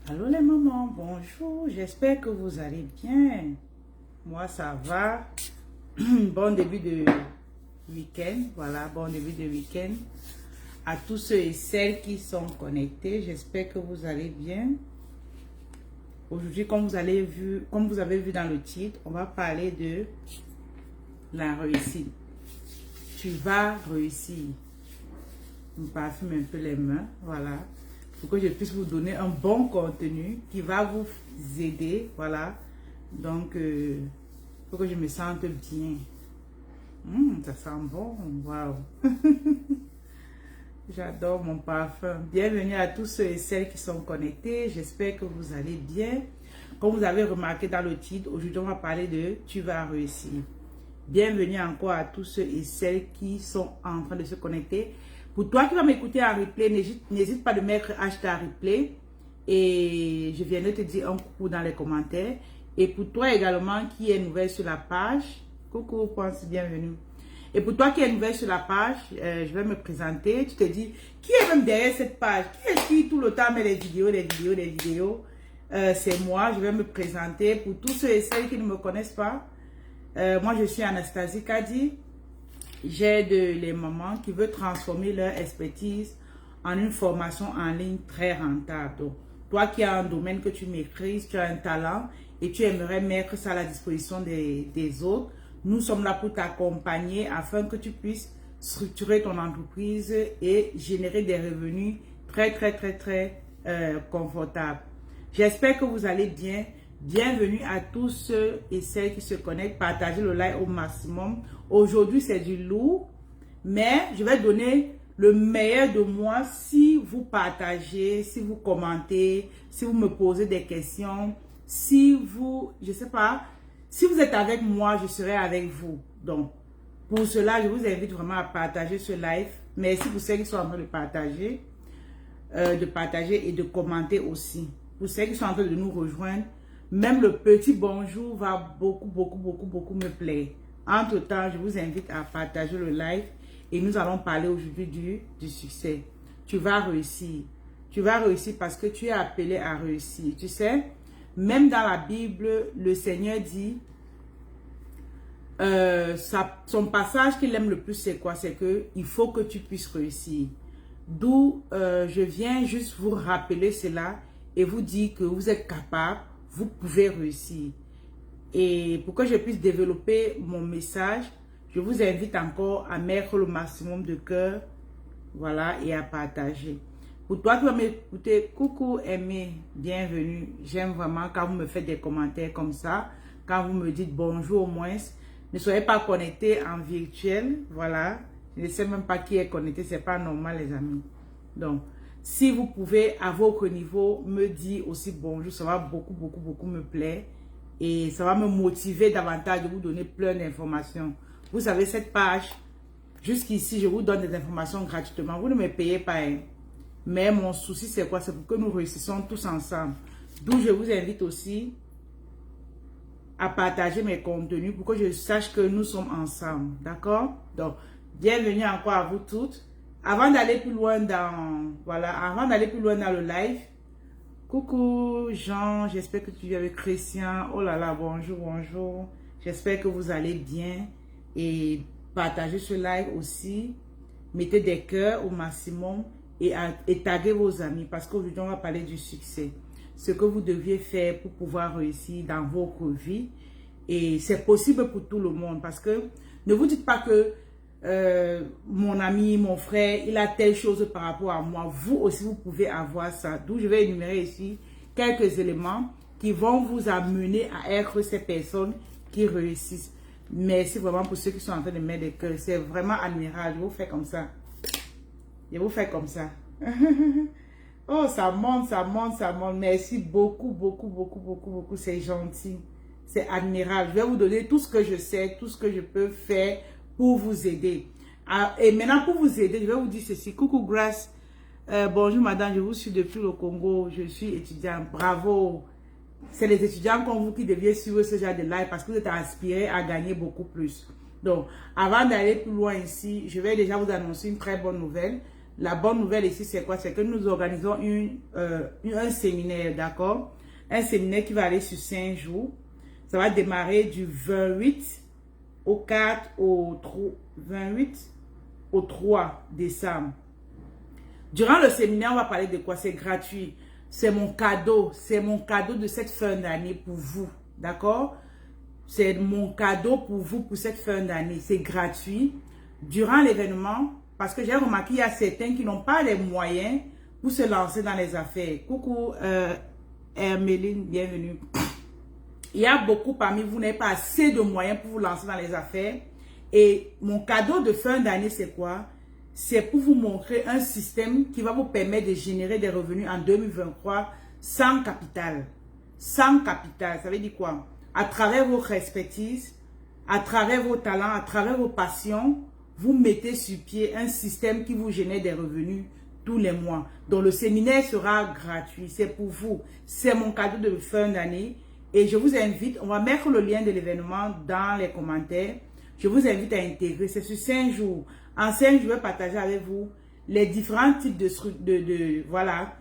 Allô les mamans, bonjour, j'espère que vous allez bien. Moi ça va. Bon début de week-end, voilà, bon début de week-end. À tous ceux et celles qui sont connectés, j'espère que vous allez bien. Aujourd'hui, comme vous avez vu dans le titre, on va parler de la réussite. Tu vas réussir. Je me parfume un peu les mains, voilà. Pour que je puisse vous donner un bon contenu qui va vous aider, voilà. Donc, il faut que je me sente bien. Ça sent bon, waouh. J'adore mon parfum. Bienvenue à tous ceux et celles qui sont connectés. J'espère que vous allez bien. Comme vous avez remarqué dans le titre, aujourd'hui on va parler de « Tu vas réussir ». Bienvenue encore à tous ceux et celles qui sont en train de se connecter. Pour toi qui vas m'écouter en replay, n'hésite pas de mettre hashtag replay. Et je viendrai te dire un coucou dans les commentaires. Et pour toi également qui est nouvelle sur la page, coucou, pense, bienvenue. Et pour toi qui est nouvelle sur la page, je vais me présenter. Tu te dis, qui est même derrière cette page? Qui est qui tout le temps met des vidéos? C'est moi, je vais me présenter. Pour tous ceux et celles qui ne me connaissent pas, moi je suis Anastasie Kadi. J'aide les mamans qui veulent transformer leur expertise en une formation en ligne très rentable. Donc, toi qui as un domaine que tu maîtrises, tu as un talent et tu aimerais mettre ça à la disposition des autres, nous sommes là pour t'accompagner afin que tu puisses structurer ton entreprise et générer des revenus très confortables. J'espère que vous allez bien. Bienvenue à tous ceux et celles qui se connectent. Partagez le live au maximum. Aujourd'hui, c'est du lourd, mais je vais donner le meilleur de moi si vous partagez, si vous commentez, si vous me posez des questions, si vous, je sais pas, si vous êtes avec moi, je serai avec vous. Donc, pour cela, je vous invite vraiment à partager ce live. Merci pour ceux qui sont en train de partager et de commenter aussi. Pour ceux qui sont en train de nous rejoindre, même le petit bonjour va beaucoup me plaire. Entre-temps, je vous invite à partager le live et nous allons parler aujourd'hui du succès. Tu vas réussir. Tu vas réussir parce que tu es appelé à réussir. Tu sais, même dans la Bible, le Seigneur dit, son passage qu'il aime le plus, c'est quoi? C'est que il faut que tu puisses réussir. D'où je viens juste vous rappeler cela et vous dire que vous êtes capable, vous pouvez réussir. Et pour que je puisse développer mon message, je vous invite encore à mettre le maximum de cœur, voilà, et à partager. Pour toi qui vas m'écouter, coucou Aimé, bienvenue. J'aime vraiment quand vous me faites des commentaires comme ça, quand vous me dites bonjour au moins. Ne soyez pas connectés en virtuel, voilà. Je ne sais même pas qui est connecté, c'est pas normal les amis. Donc, si vous pouvez à votre niveau me dire aussi bonjour, ça va beaucoup me plaire. Et ça va me motiver davantage de vous donner plein d'informations. Vous savez, cette page, jusqu'ici, je vous donne des informations gratuitement. Vous ne me payez pas. Hein. Mais mon souci, c'est quoi? C'est pour que nous réussissons tous ensemble. D'où je vous invite aussi à partager mes contenus pour que je sache que nous sommes ensemble. D'accord? Donc, bienvenue encore à vous toutes. Avant d'aller plus loin dans le live, coucou Jean, j'espère que tu es avec Christian. Oh là là, bonjour. J'espère que vous allez bien et partagez ce live aussi. Mettez des cœurs au maximum et taguez vos amis parce qu'aujourd'hui on va parler du succès. Ce que vous deviez faire pour pouvoir réussir dans votre vie. Et c'est possible pour tout le monde parce que ne vous dites pas que mon ami, mon frère, il a telle chose par rapport à moi. Vous aussi, vous pouvez avoir ça. D'où je vais énumérer ici quelques éléments qui vont vous amener à être ces personnes qui réussissent. Merci vraiment pour ceux qui sont en train de mettre des cœurs. C'est vraiment admirable. Je vous fais comme ça. Je vous fais comme ça. Oh, ça monte. Merci beaucoup. C'est gentil. C'est admirable. Je vais vous donner tout ce que je sais, tout ce que je peux faire pour vous aider. Et maintenant, pour vous aider, je vais vous dire ceci. Coucou Grace. Bonjour madame, je vous suis depuis le Congo. Je suis étudiante. Bravo. C'est les étudiants comme vous qui deviez suivre ce genre de live parce que vous êtes inspirés à gagner beaucoup plus. Donc, avant d'aller plus loin ici, je vais déjà vous annoncer une très bonne nouvelle. La bonne nouvelle ici, c'est quoi? C'est que nous organisons un séminaire, d'accord? Un séminaire qui va aller sur 5 jours. Ça va démarrer du 28 au 4 au 28 au 3 décembre. Durant le séminaire, on va parler de quoi? C'est gratuit. C'est mon cadeau de cette fin d'année pour vous, d'accord? C'est mon cadeau pour vous pour cette fin d'année. C'est gratuit. Durant l'événement, parce que j'ai remarqué qu'il y a certains qui n'ont pas les moyens pour se lancer dans les affaires. Coucou Herméline, bienvenue. Il y a beaucoup parmi vous, n'avez pas assez de moyens pour vous lancer dans les affaires. Et mon cadeau de fin d'année, c'est quoi? C'est pour vous montrer un système qui va vous permettre de générer des revenus en 2023 sans capital. Sans capital, ça veut dire quoi? À travers votre expertise, à travers vos talents, à travers vos passions, vous mettez sur pied un système qui vous génère des revenus tous les mois. Donc le séminaire sera gratuit, c'est pour vous. C'est mon cadeau de fin d'année. Et je vous invite, on va mettre le lien de l'événement dans les commentaires. Je vous invite à intégrer, c'est sur 5 jours. En 5 jours, je vais partager avec vous les différents types voilà,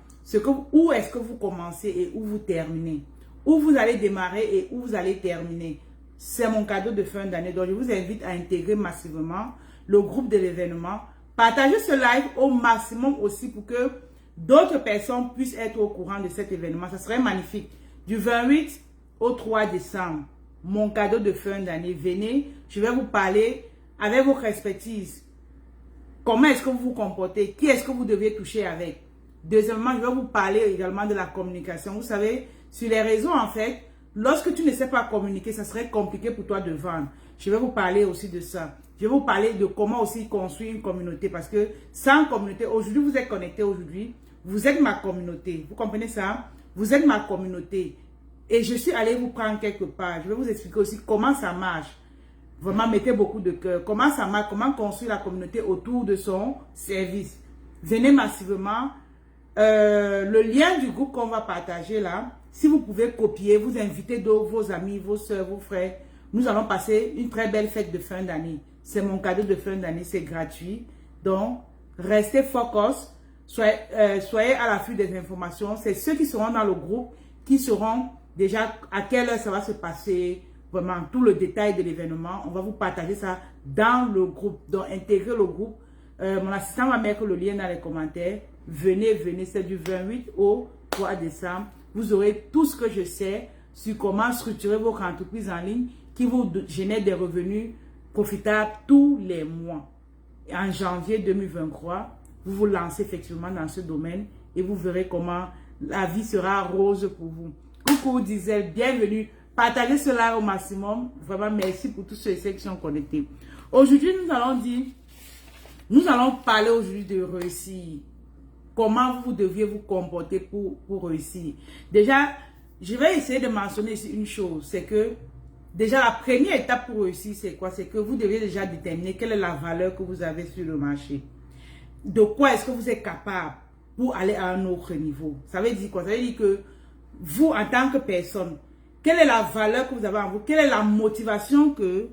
où est-ce que vous commencez et où vous terminez. Où vous allez démarrer et où vous allez terminer. C'est mon cadeau de fin d'année. Donc, je vous invite à intégrer massivement le groupe de l'événement. Partagez ce live au maximum aussi pour que d'autres personnes puissent être au courant de cet événement. Ça serait magnifique. Du 28 au 3 décembre, mon cadeau de fin d'année. Venez, je vais vous parler avec votre expertise. Comment est-ce que vous vous comportez? Qui est-ce que vous devez toucher avec? Deuxièmement, je vais vous parler également de la communication. Vous savez, sur les réseaux, en fait, lorsque tu ne sais pas communiquer, ça serait compliqué pour toi de vendre. Je vais vous parler aussi de ça. Je vais vous parler de comment aussi construire une communauté. Parce que sans communauté, aujourd'hui, vous êtes connectés aujourd'hui. Vous êtes ma communauté. Vous comprenez ça? Vous êtes ma communauté. Et je suis allé vous prendre quelque part. Je vais vous expliquer aussi comment ça marche. Vraiment, mettez beaucoup de cœur. Comment ça marche? Comment construire la communauté autour de son service? Venez massivement. Le lien du groupe qu'on va partager là, si vous pouvez copier, vous invitez vos amis, vos soeurs, vos frères. Nous allons passer une très belle fête de fin d'année. C'est mon cadeau de fin d'année, c'est gratuit. Donc, restez focus. Soyez à l'affût des informations. C'est ceux qui seront dans le groupe qui sauront déjà à quelle heure ça va se passer. Vraiment, tout le détail de l'événement. On va vous partager ça dans le groupe. Donc, intégrez le groupe. Mon assistant va mettre le lien dans les commentaires. Venez, venez. C'est du 28 au 3 décembre. Vous aurez tout ce que je sais sur comment structurer votre entreprise en ligne qui vous génère des revenus profitables tous les mois. Et en janvier 2023, vous vous lancez effectivement dans ce domaine et vous verrez comment la vie sera rose pour vous. Coucou Diesel, bienvenue. Partagez cela au maximum. Vraiment, merci pour tous ceux et celles qui sont connectés. Aujourd'hui, nous allons parler aujourd'hui de réussir. Comment vous deviez vous comporter pour réussir. Déjà, je vais essayer de mentionner ici une chose. C'est que, déjà, la première étape pour réussir, c'est quoi? C'est que vous devez déjà déterminer quelle est la valeur que vous avez sur le marché. De quoi est-ce que vous êtes capable pour aller à un autre niveau? Ça veut dire quoi? Ça veut dire que vous, en tant que personne, quelle est la valeur que vous avez en vous? Quelle est la motivation que...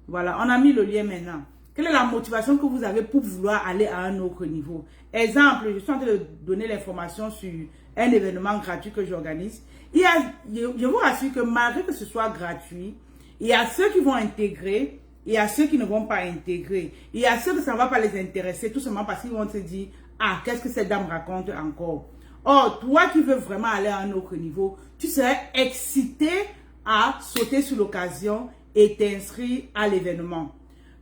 Voilà, on a mis le lien maintenant. Quelle est la motivation que vous avez pour vouloir aller à un autre niveau? Exemple, je suis en train de donner l'information sur un événement gratuit que j'organise. Je vous rassure que malgré que ce soit gratuit, il y a ceux qui vont intégrer, il y a ceux qui ne vont pas intégrer. Il y a ceux que ça ne va pas les intéresser, tout simplement parce qu'ils vont se dire, ah, qu'est-ce que cette dame raconte encore? Or, toi qui veux vraiment aller à un autre niveau, tu serais excité à sauter sur l'occasion et t'inscrire à l'événement.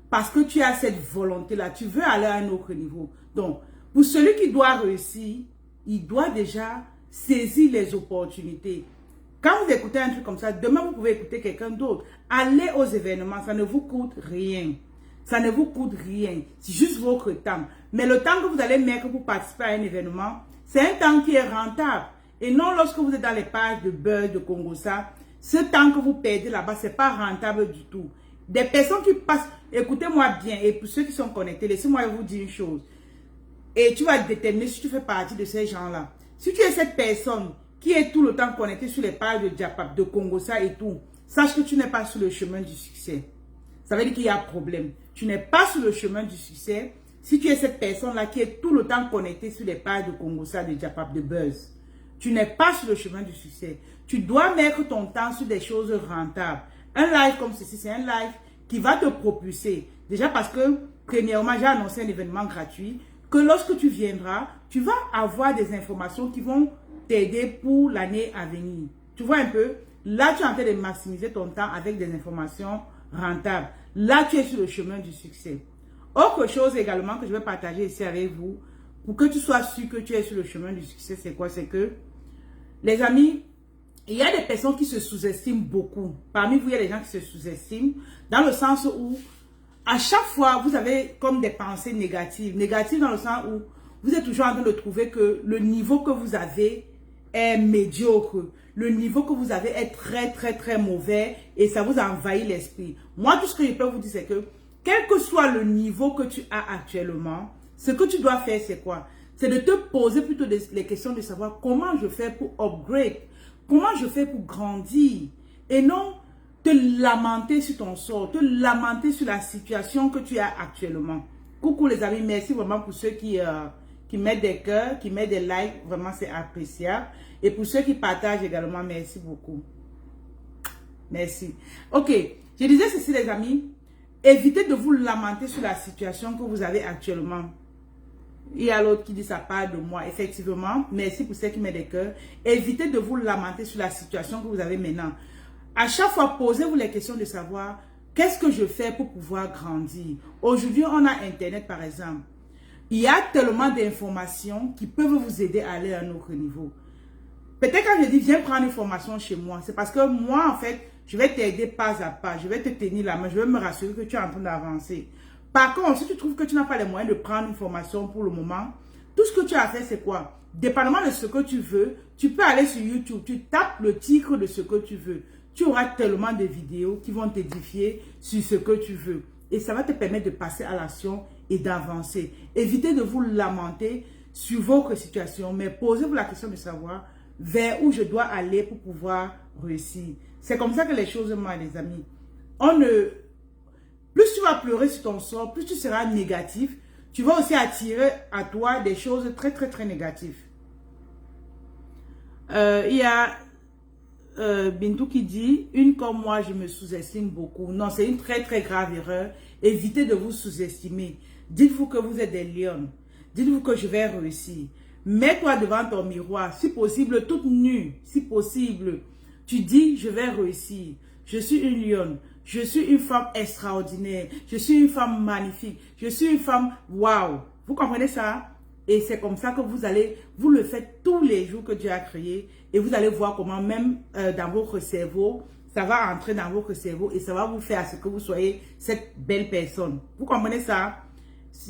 Parce que tu as cette volonté-là, tu veux aller à un autre niveau. Donc, pour celui qui doit réussir, il doit déjà saisir les opportunités. Quand vous écoutez un truc comme ça, demain vous pouvez écouter quelqu'un d'autre. Allez aux événements, ça ne vous coûte rien. Ça ne vous coûte rien. C'est juste votre temps. Mais le temps que vous allez mettre pour participer à un événement, c'est un temps qui est rentable. Et non lorsque vous êtes dans les pages de Buzz, de Congosa, ce temps que vous perdez là-bas, ce n'est pas rentable du tout. Des personnes qui passent, écoutez-moi bien, et pour ceux qui sont connectés, laissez-moi vous dire une chose. Et tu vas déterminer si tu fais partie de ces gens-là. Si tu es cette personne qui est tout le temps connectée sur les pages de Diapap, de Congosa et tout, sache que tu n'es pas sur le chemin du succès. Ça veut dire qu'il y a un problème. Tu n'es pas sur le chemin du succès. Si tu es cette personne-là qui est tout le temps connectée sur les pages de Congosa, de Japap, de Buzz, tu n'es pas sur le chemin du succès. Tu dois mettre ton temps sur des choses rentables. Un live comme ceci, c'est un live qui va te propulser. Déjà parce que, premièrement, j'ai annoncé un événement gratuit, que lorsque tu viendras, tu vas avoir des informations qui vont t'aider pour l'année à venir. Tu vois un peu? Là, tu es en train de maximiser ton temps avec des informations rentables. Là, tu es sur le chemin du succès. Autre chose également que je vais partager ici avec vous, pour que tu sois sûr que tu es sur le chemin du succès, c'est quoi? C'est que, les amis, il y a des personnes qui se sous-estiment beaucoup. Parmi vous, il y a des gens qui se sous-estiment, dans le sens où, à chaque fois, vous avez comme des pensées négatives. Négatives dans le sens où vous êtes toujours en train de trouver que le niveau que vous avez est médiocre. Le niveau que vous avez est très, très, très mauvais et ça vous envahit l'esprit. Moi, tout ce que je peux vous dire, c'est que, quel que soit le niveau que tu as actuellement, ce que tu dois faire, c'est quoi? C'est de te poser plutôt les questions de savoir comment je fais pour upgrade, comment je fais pour grandir et non te lamenter sur ton sort, te lamenter sur la situation que tu as actuellement. Coucou les amis, merci vraiment pour ceux qui mettent des cœurs, qui mettent des likes, vraiment c'est appréciable. Et pour ceux qui partagent également, merci beaucoup. Merci. Ok, je disais ceci les amis, évitez de vous lamenter sur la situation que vous avez actuellement. Il y a l'autre qui dit ça part de moi. Effectivement, merci pour ceux qui mettent des cœurs. Évitez de vous lamenter sur la situation que vous avez maintenant. À chaque fois, posez-vous les questions de savoir qu'est-ce que je fais pour pouvoir grandir. Aujourd'hui, on a Internet par exemple. Il y a tellement d'informations qui peuvent vous aider à aller à un autre niveau. Peut-être quand je dis viens prendre une formation chez moi, c'est parce que moi en fait, je vais t'aider pas à pas. Je vais te tenir la main, je vais me rassurer que tu es en train d'avancer. Par contre, si tu trouves que tu n'as pas les moyens de prendre une formation pour le moment, tout ce que tu as à faire, c'est quoi? Dépendamment de ce que tu veux, tu peux aller sur YouTube, tu tapes le titre de ce que tu veux. Tu auras tellement de vidéos qui vont t'édifier sur ce que tu veux. Et ça va te permettre de passer à l'action et d'avancer. Évitez de vous lamenter sur votre situation, mais posez-vous la question de savoir vers où je dois aller pour pouvoir réussir. C'est comme ça que les choses marchent, les amis. Plus tu vas pleurer sur ton sort, plus tu seras négatif, tu vas aussi attirer à toi des choses très, très, très négatives. Il y a Bintou qui dit, une comme moi, je me sous-estime beaucoup. Non, c'est une très, très grave erreur. Évitez de vous sous-estimer. Dites-vous que vous êtes des lions. Dites-vous que je vais réussir. Mets-toi devant ton miroir, si possible, toute nue, si possible. Tu dis, je vais réussir. Je suis une lionne. Je suis une femme extraordinaire. Je suis une femme magnifique. Je suis une femme waouh. Vous comprenez ça? Et c'est comme ça que vous le faites tous les jours que Dieu a créé. Et vous allez voir comment même dans votre cerveau, ça va entrer dans votre cerveau et ça va vous faire à ce que vous soyez cette belle personne. Vous comprenez ça?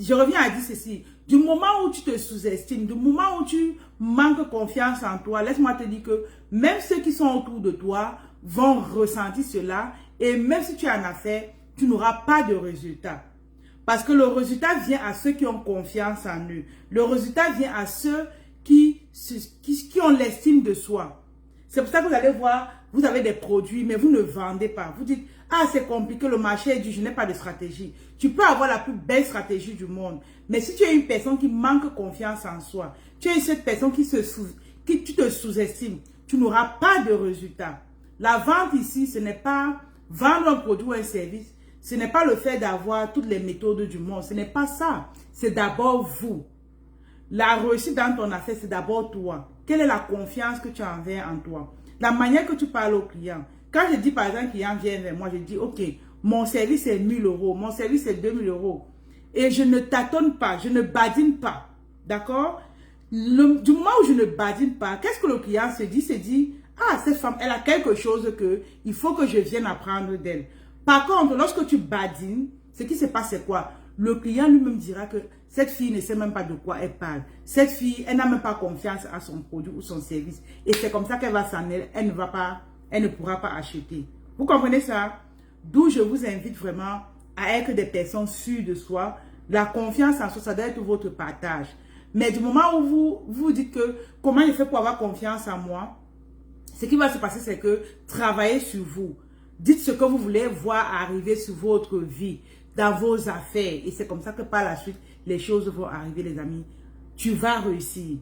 Je reviens à dire ceci. Du moment où tu te sous-estimes, du moment où tu manques confiance en toi, laisse-moi te dire que même ceux qui sont autour de toi vont ressentir cela. Et même si tu en as fait, tu n'auras pas de résultat. Parce que le résultat vient à ceux qui ont confiance en eux. Le résultat vient à ceux qui ont l'estime de soi. C'est pour ça que vous allez voir, vous avez des produits, mais vous ne vendez pas. Vous dites, ah, c'est compliqué, le marché est dur, je n'ai pas de stratégie. Tu peux avoir la plus belle stratégie du monde. Mais si tu es une personne qui manque confiance en soi, tu es cette personne tu te sous-estimes, tu n'auras pas de résultat. La vente ici, ce n'est pas vendre un produit ou un service. Ce n'est pas le fait d'avoir toutes les méthodes du monde. Ce n'est pas ça. C'est d'abord vous. La réussite dans ton affaire, c'est d'abord toi. Quelle est la confiance que tu as envers en toi? La manière que tu parles au client. Quand je dis par exemple, client vient vers moi, je dis, ok, mon service est 1000 euros, mon service est 2000 euros. Et je ne tâtonne pas, je ne badine pas. D'accord? Du moment où je ne badine pas, qu'est-ce que le client se dit? Il se dit, ah, cette femme, elle a quelque chose que il faut que je vienne apprendre d'elle. Par contre, lorsque tu badines, ce qui se passe, c'est quoi? Le client lui-même dira que cette fille ne sait même pas de quoi elle parle. Cette fille, elle n'a même pas confiance à son produit ou son service. Et c'est comme ça qu'elle va s'en aller. Elle ne pourra pas acheter. Vous comprenez ça? D'où je vous invite vraiment à être des personnes sûres de soi. La confiance en soi, ça doit être votre partage. Mais du moment où vous vous dites que comment je fais pour avoir confiance en moi, ce qui va se passer, c'est que travaillez sur vous. Dites ce que vous voulez voir arriver sur votre vie, dans vos affaires. Et c'est comme ça que par la suite, les choses vont arriver, les amis. Tu vas réussir.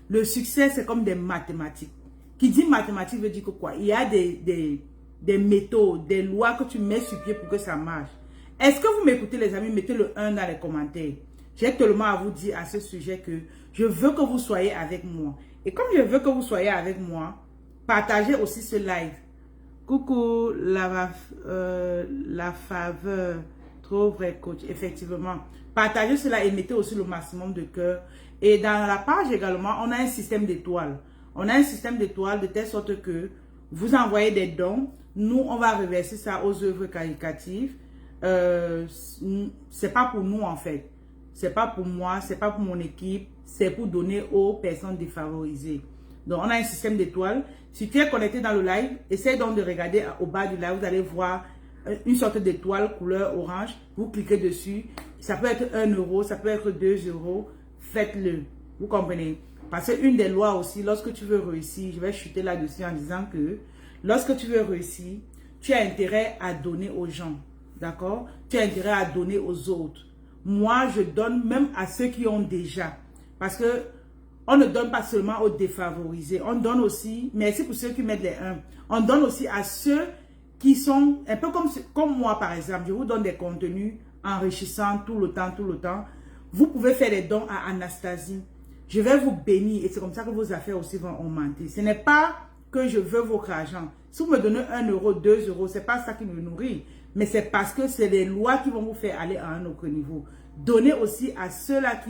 Le succès, c'est comme des mathématiques. Qui dit mathématiques veut dire que quoi? Il y a des méthodes, des lois que tu mets sur pied pour que ça marche. Est-ce que vous m'écoutez, les amis? Mettez le 1 dans les commentaires. J'ai tellement à vous dire à ce sujet que je veux que vous soyez avec moi. Et comme je veux que vous soyez avec moi, partagez aussi ce live. Coucou, la faveur, trop vrai coach, effectivement. Partagez cela et mettez aussi le maximum de cœur. Et dans la page également, on a un système d'étoiles. On a un système d'étoiles de telle sorte que vous envoyez des dons. Nous, on va reverser ça aux œuvres caritatives. C'est pas pour nous en fait. C'est pas pour moi, c'est pas pour mon équipe. C'est pour donner aux personnes défavorisées. Donc, on a un système d'étoiles. Si tu es connecté dans le live, essaye donc de regarder au bas du live. Vous allez voir une sorte d'étoile couleur orange. Vous cliquez dessus. Ça peut être 1 euro, ça peut être 2 euros. Faites-le. Vous comprenez? Parce qu'une des lois aussi, lorsque tu veux réussir, je vais chuter là-dessus en disant que lorsque tu veux réussir, tu as intérêt à donner aux gens. D'accord? Tu as intérêt à donner aux autres. Moi, je donne même à ceux qui ont déjà. Parce que on ne donne pas seulement aux défavorisés. On donne aussi, merci pour ceux qui mettent les 1. On donne aussi à ceux qui sont un peu comme moi, par exemple. Je vous donne des contenus enrichissants tout le temps, tout le temps. Vous pouvez faire des dons à Anastasie. Je vais vous bénir et c'est comme ça que vos affaires aussi vont augmenter. Ce n'est pas que je veux votre argent. Si vous me donnez 1 euro, 2 euros, ce n'est pas ça qui me nourrit. Mais c'est parce que c'est les lois qui vont vous faire aller à un autre niveau. Donnez aussi à ceux-là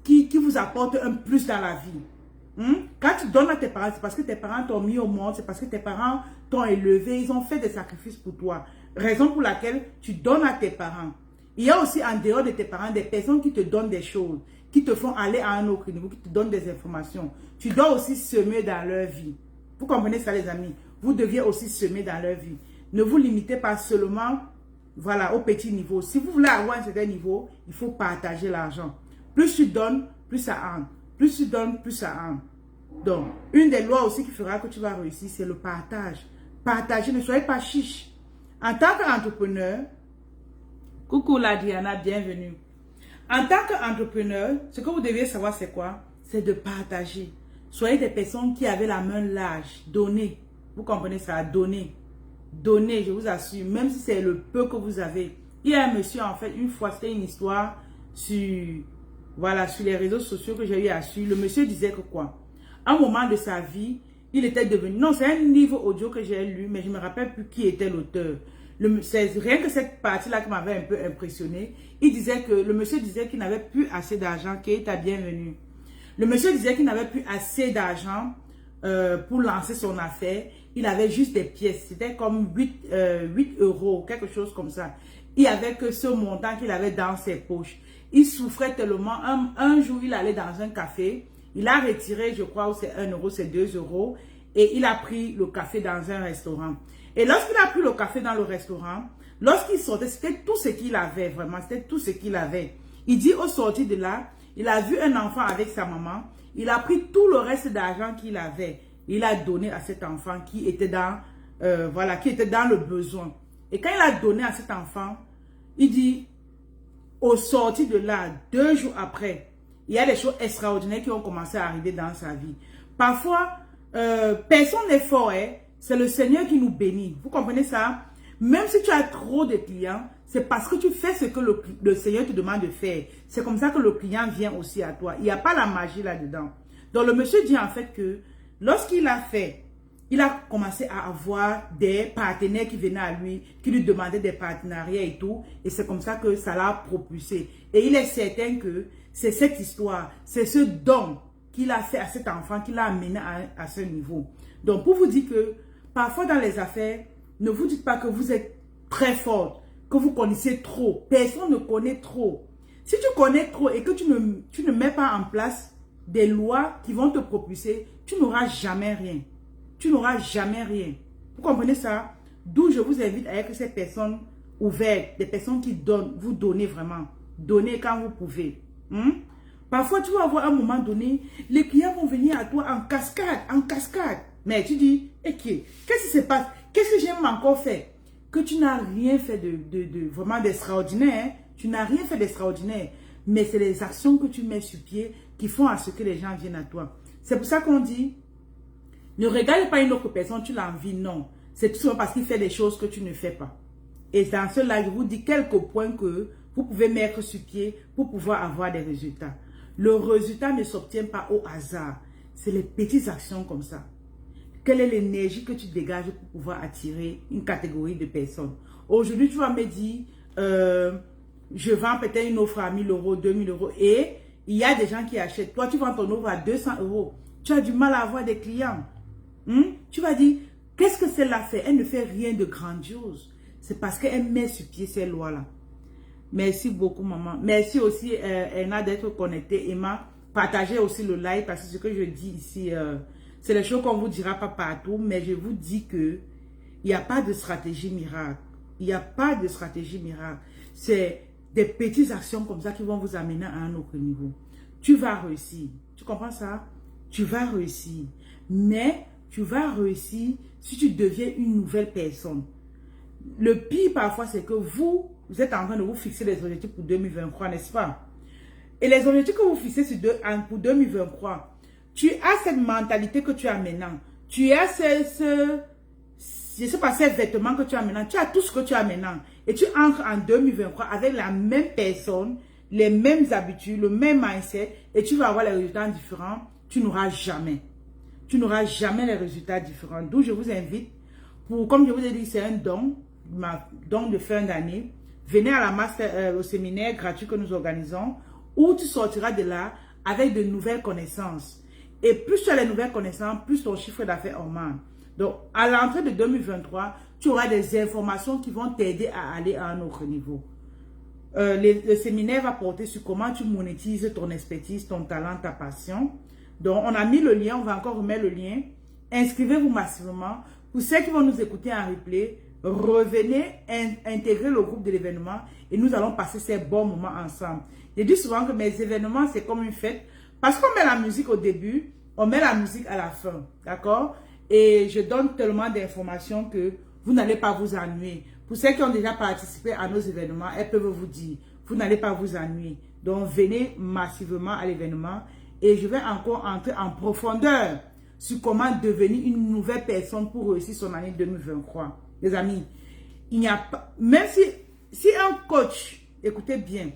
qui vous apportent un plus dans la vie. Quand tu donnes à tes parents, c'est parce que tes parents t'ont mis au monde, c'est parce que tes parents t'ont élevé, ils ont fait des sacrifices pour toi. Raison pour laquelle tu donnes à tes parents. Il y a aussi en dehors de tes parents des personnes qui te donnent des choses, qui te font aller à un autre niveau, qui te donnent des informations. Tu dois aussi semer dans leur vie. Vous comprenez ça, les amis? Vous deviez aussi semer dans leur vie. Ne vous limitez pas seulement, voilà, au petit niveau. Si vous voulez avoir un certain niveau, il faut partager l'argent. Plus tu donnes, plus ça entre. Plus tu donnes, plus ça entre. Donc, une des lois aussi qui fera que tu vas réussir, c'est le partage. Partagez, ne soyez pas chiche. En tant qu'entrepreneur, coucou la Diana, bienvenue. En tant qu'entrepreneur, ce que vous devez savoir, c'est quoi? C'est de partager. Soyez des personnes qui avaient la main large. Donnez. Vous comprenez ça? Donnez. Donnez, je vous assure. Même si c'est le peu que vous avez. Il y a un monsieur, en fait, une fois, c'était une histoire sur, voilà, sur les réseaux sociaux que j'ai eu à suivre. Le monsieur disait que quoi? À un moment de sa vie, il était devenu... Non, c'est un livre audio que j'ai lu, mais je ne me rappelle plus qui était l'auteur. C'est rien que cette partie-là qui m'avait un peu impressionné. Il disait que le monsieur disait qu'il n'avait plus assez d'argent, qu'il était bienvenu. Le monsieur disait qu'il n'avait plus assez d'argent pour lancer son affaire. Il avait juste des pièces. C'était comme 8 euros, quelque chose comme ça. Il n'y avait que ce montant qu'il avait dans ses poches. Il souffrait tellement. Un jour, il allait dans un café. Il a retiré, je crois, c'est 1 euro, c'est 2 euros. Et il a pris le café dans un restaurant. Et lorsqu'il a pris le café dans le restaurant, lorsqu'il sortait, c'était tout ce qu'il avait, vraiment, c'était tout ce qu'il avait. Il dit au sortir de là, il a vu un enfant avec sa maman, il a pris tout le reste d'argent qu'il avait, il a donné à cet enfant qui était dans, voilà, qui était dans le besoin. Et quand il a donné à cet enfant, il dit, au sortir de là, 2 jours après, il y a des choses extraordinaires qui ont commencé à arriver dans sa vie. Parfois, personne n'est fort, hein? C'est le Seigneur qui nous bénit. Vous comprenez ça? Même si tu as trop de clients, c'est parce que tu fais ce que le Seigneur te demande de faire. C'est comme ça que le client vient aussi à toi. Il n'y a pas la magie là-dedans. Donc le monsieur dit en fait que lorsqu'il a fait, il a commencé à avoir des partenaires qui venaient à lui, qui lui demandaient des partenariats et tout. Et c'est comme ça que ça l'a propulsé. Et il est certain que c'est cette histoire, c'est ce don qu'il a fait à cet enfant qui l'a amené à ce niveau. Donc pour vous dire que parfois dans les affaires, ne vous dites pas que vous êtes très forte, que vous connaissez trop. Personne ne connaît trop. Si tu connais trop et que tu ne mets pas en place des lois qui vont te propulser, tu n'auras jamais rien. Tu n'auras jamais rien. Vous comprenez ça? D'où je vous invite à être ces personnes ouvertes, des personnes qui donnent, vous donnez vraiment. Donnez quand vous pouvez. Parfois, tu vas avoir un moment donné, les clients vont venir à toi en cascade, en cascade. Mais tu dis, ok, qu'est-ce qui se passe? Qu'est-ce que j'ai encore fait? Que tu n'as rien fait de vraiment d'extraordinaire. Tu n'as rien fait d'extraordinaire. mais c'est les actions que tu mets sur pied qui font à ce que les gens viennent à toi. C'est pour ça qu'on dit, ne regarde pas une autre personne, tu l'envies, non. C'est tout simplement parce qu'il fait des choses que tu ne fais pas. Et dans cela, je vous dis quelques points que vous pouvez mettre sur pied pour pouvoir avoir des résultats. Le résultat ne s'obtient pas au hasard. C'est les petites actions comme ça. Quelle est l'énergie que tu dégages pour pouvoir attirer une catégorie de personnes? Aujourd'hui, tu vas me dire, je vends peut-être une offre à 1000 euros, 2000 euros et il y a des gens qui achètent. Toi, tu vends ton offre à 200 euros. Tu as du mal à avoir des clients. Tu vas dire, qu'est-ce que celle-là fait? Elle ne fait rien de grandiose. C'est parce qu'elle met sur pied ces lois-là. Merci beaucoup, maman. Merci aussi, Emma, d'être connectée. Emma, partagez aussi le live parce que ce que je dis ici, c'est les choses qu'on ne vous dira pas partout, mais je vous dis que il n'y a pas de stratégie miracle. Il n'y a pas de stratégie miracle. C'est des petites actions comme ça qui vont vous amener à un autre niveau. Tu vas réussir. Tu comprends ça? Tu vas réussir. Mais tu vas réussir si tu deviens une nouvelle personne. Le pire parfois, c'est que vous êtes en train de vous fixer des objectifs pour 2023, n'est-ce pas? Et les objectifs que vous fixez pour 2023, tu as cette mentalité que tu as maintenant. Tu as je sais pas, ces vêtements que tu as maintenant. Tu as tout ce que tu as maintenant. Et tu entres en 2023 avec la même personne, les mêmes habitudes, le même mindset, et tu vas avoir les résultats différents. Tu n'auras jamais. Tu n'auras jamais les résultats différents. D'où je vous invite, comme je vous ai dit, c'est un don de fin d'année. Venez à la master, au séminaire gratuit que nous organisons, où tu sortiras de là avec de nouvelles connaissances. Et plus tu as les nouvelles connaissances, plus ton chiffre d'affaires augmente. Donc, à l'entrée de 2023, tu auras des informations qui vont t'aider à aller à un autre niveau. Le séminaire va porter sur comment tu monétises ton expertise, ton talent, ta passion. Donc, on a mis le lien, on va encore remettre le lien. Inscrivez-vous massivement. Pour ceux qui vont nous écouter en replay, revenez intégrer le groupe de l'événement et nous allons passer ces bons moments ensemble. Je dis souvent que mes événements, c'est comme une fête parce qu'on met la musique au début, on met la musique à la fin, d'accord? Et je donne tellement d'informations que vous n'allez pas vous ennuyer. Pour ceux qui ont déjà participé à nos événements, elles peuvent vous dire, vous n'allez pas vous ennuyer. Donc, venez massivement à l'événement et je vais encore entrer en profondeur sur comment devenir une nouvelle personne pour réussir son année 2023. Les amis, il n'y a pas, même si un coach, écoutez bien,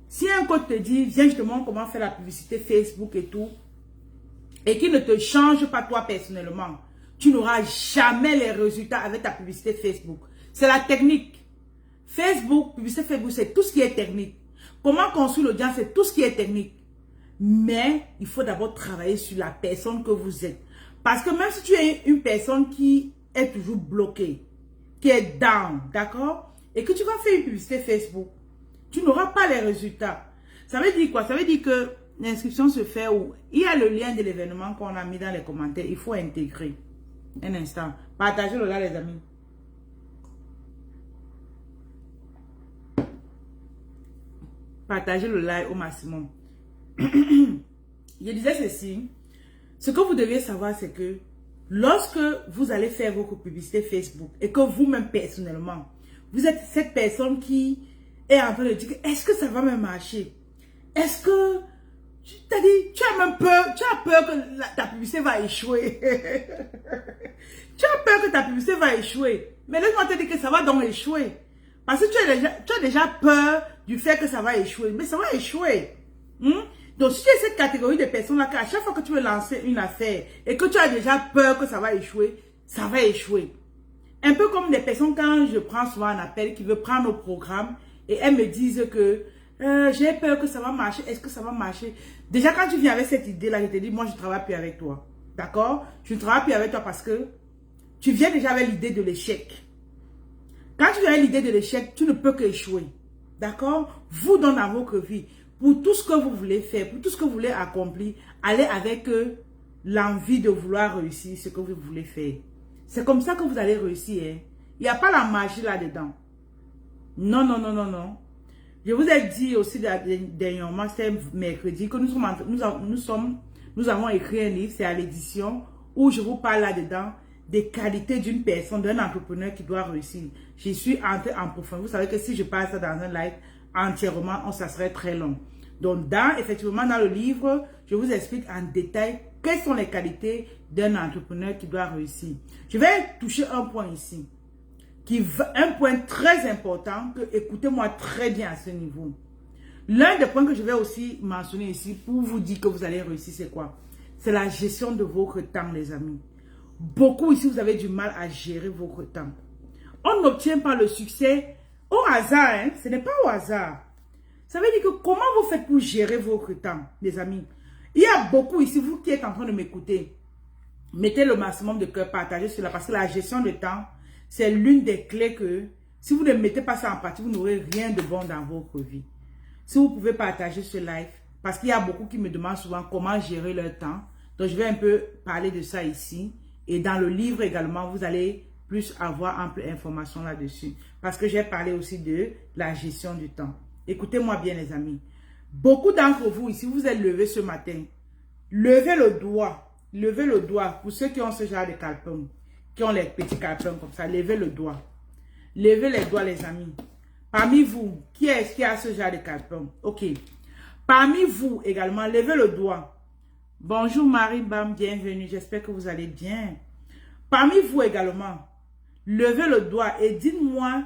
si un coach te dit, viens, je te montre comment faire la publicité Facebook et tout, et qu'il ne te change pas toi personnellement, tu n'auras jamais les résultats avec ta publicité Facebook. C'est la technique. Facebook, publicité Facebook, c'est tout ce qui est technique. Comment construire l'audience, c'est tout ce qui est technique. Mais il faut d'abord travailler sur la personne que vous êtes. Parce que même si tu es une personne qui est toujours bloquée, qui est down, d'accord? Et que tu vas faire une publicité Facebook, tu n'auras pas les résultats. Ça veut dire quoi? Ça veut dire que l'inscription se fait où? Il y a le lien de l'événement qu'on a mis dans les commentaires. Il faut intégrer. Un instant. Partagez-le là, les amis. Partagez le live au maximum. Je disais ceci. Ce que vous devez savoir, c'est que lorsque vous allez faire votre publicité Facebook et que vous-même personnellement, vous êtes cette personne qui est en train de dire, est-ce que ça va me marcher? Est-ce que, tu as même peur, tu as peur que ta publicité va échouer. Tu as peur que ta publicité va échouer. Mais laisse-moi te dire que ça va donc échouer. Parce que tu as déjà peur du fait que ça va échouer. Mais ça va échouer. Donc, si tu es cette catégorie de personnes-là, qu'à chaque fois que tu veux lancer une affaire et que tu as déjà peur que ça va échouer, ça va échouer. Un peu comme des personnes, quand je prends souvent un appel, qui veut prendre au programme et elles me disent que j'ai peur que ça va marcher. Est-ce que ça va marcher? Déjà, quand tu viens avec cette idée-là, je te dis, moi, je ne travaille plus avec toi. D'accord? Je ne travaille plus avec toi parce que tu viens déjà avec l'idée de l'échec. Quand tu viens avec l'idée de l'échec, tu ne peux qu'échouer. D'accord? Vous, dans votre vie, pour tout ce que vous voulez faire, pour tout ce que vous voulez accomplir, allez avec l'envie de vouloir réussir ce que vous voulez faire. C'est comme ça que vous allez réussir. Hein? Il n'y a pas la magie là-dedans. Non, non, non, non, non. Je vous ai dit aussi dernièrement, c'était mercredi, que nous avons écrit un livre, c'est à l'édition, où je vous parle là-dedans des qualités d'une personne, d'un entrepreneur qui doit réussir. Je suis entrée en profondeur. Vous savez que si je parle ça dans un live entièrement, ça serait très long. Donc, effectivement, dans le livre, je vous explique en détail quelles sont les qualités d'un entrepreneur qui doit réussir. Je vais toucher un point ici, un point très important, que écoutez-moi très bien à ce niveau. L'un des points que je vais aussi mentionner ici pour vous dire que vous allez réussir, c'est quoi? C'est la gestion de votre temps, les amis. Beaucoup ici, vous avez du mal à gérer votre temps. On n'obtient pas le succès au hasard, hein? Ce n'est pas au hasard. Ça veut dire que comment vous faites pour gérer votre temps, les amis? Il y a beaucoup ici, vous qui êtes en train de m'écouter, mettez le maximum de cœur, partagez cela, parce que la gestion de temps, c'est l'une des clés que, si vous ne mettez pas ça en pratique, vous n'aurez rien de bon dans votre vie. Si vous pouvez partager ce live, parce qu'il y a beaucoup qui me demandent souvent comment gérer leur temps, donc je vais un peu parler de ça ici, et dans le livre également, vous allez plus avoir ample information là-dessus, parce que j'ai parlé aussi de la gestion du temps. Écoutez-moi bien les amis, beaucoup d'entre vous ici, vous êtes levés ce matin, levez le doigt pour ceux qui ont ce genre de calepin, qui ont les petits calepins comme ça, levez le doigt. Levez les doigts les amis. Parmi vous, qui est-ce qui a ce genre de calepin? Ok. Parmi vous également, levez le doigt. Bonjour Marie Bam, bienvenue, j'espère que vous allez bien. Parmi vous également, levez le doigt et dites-moi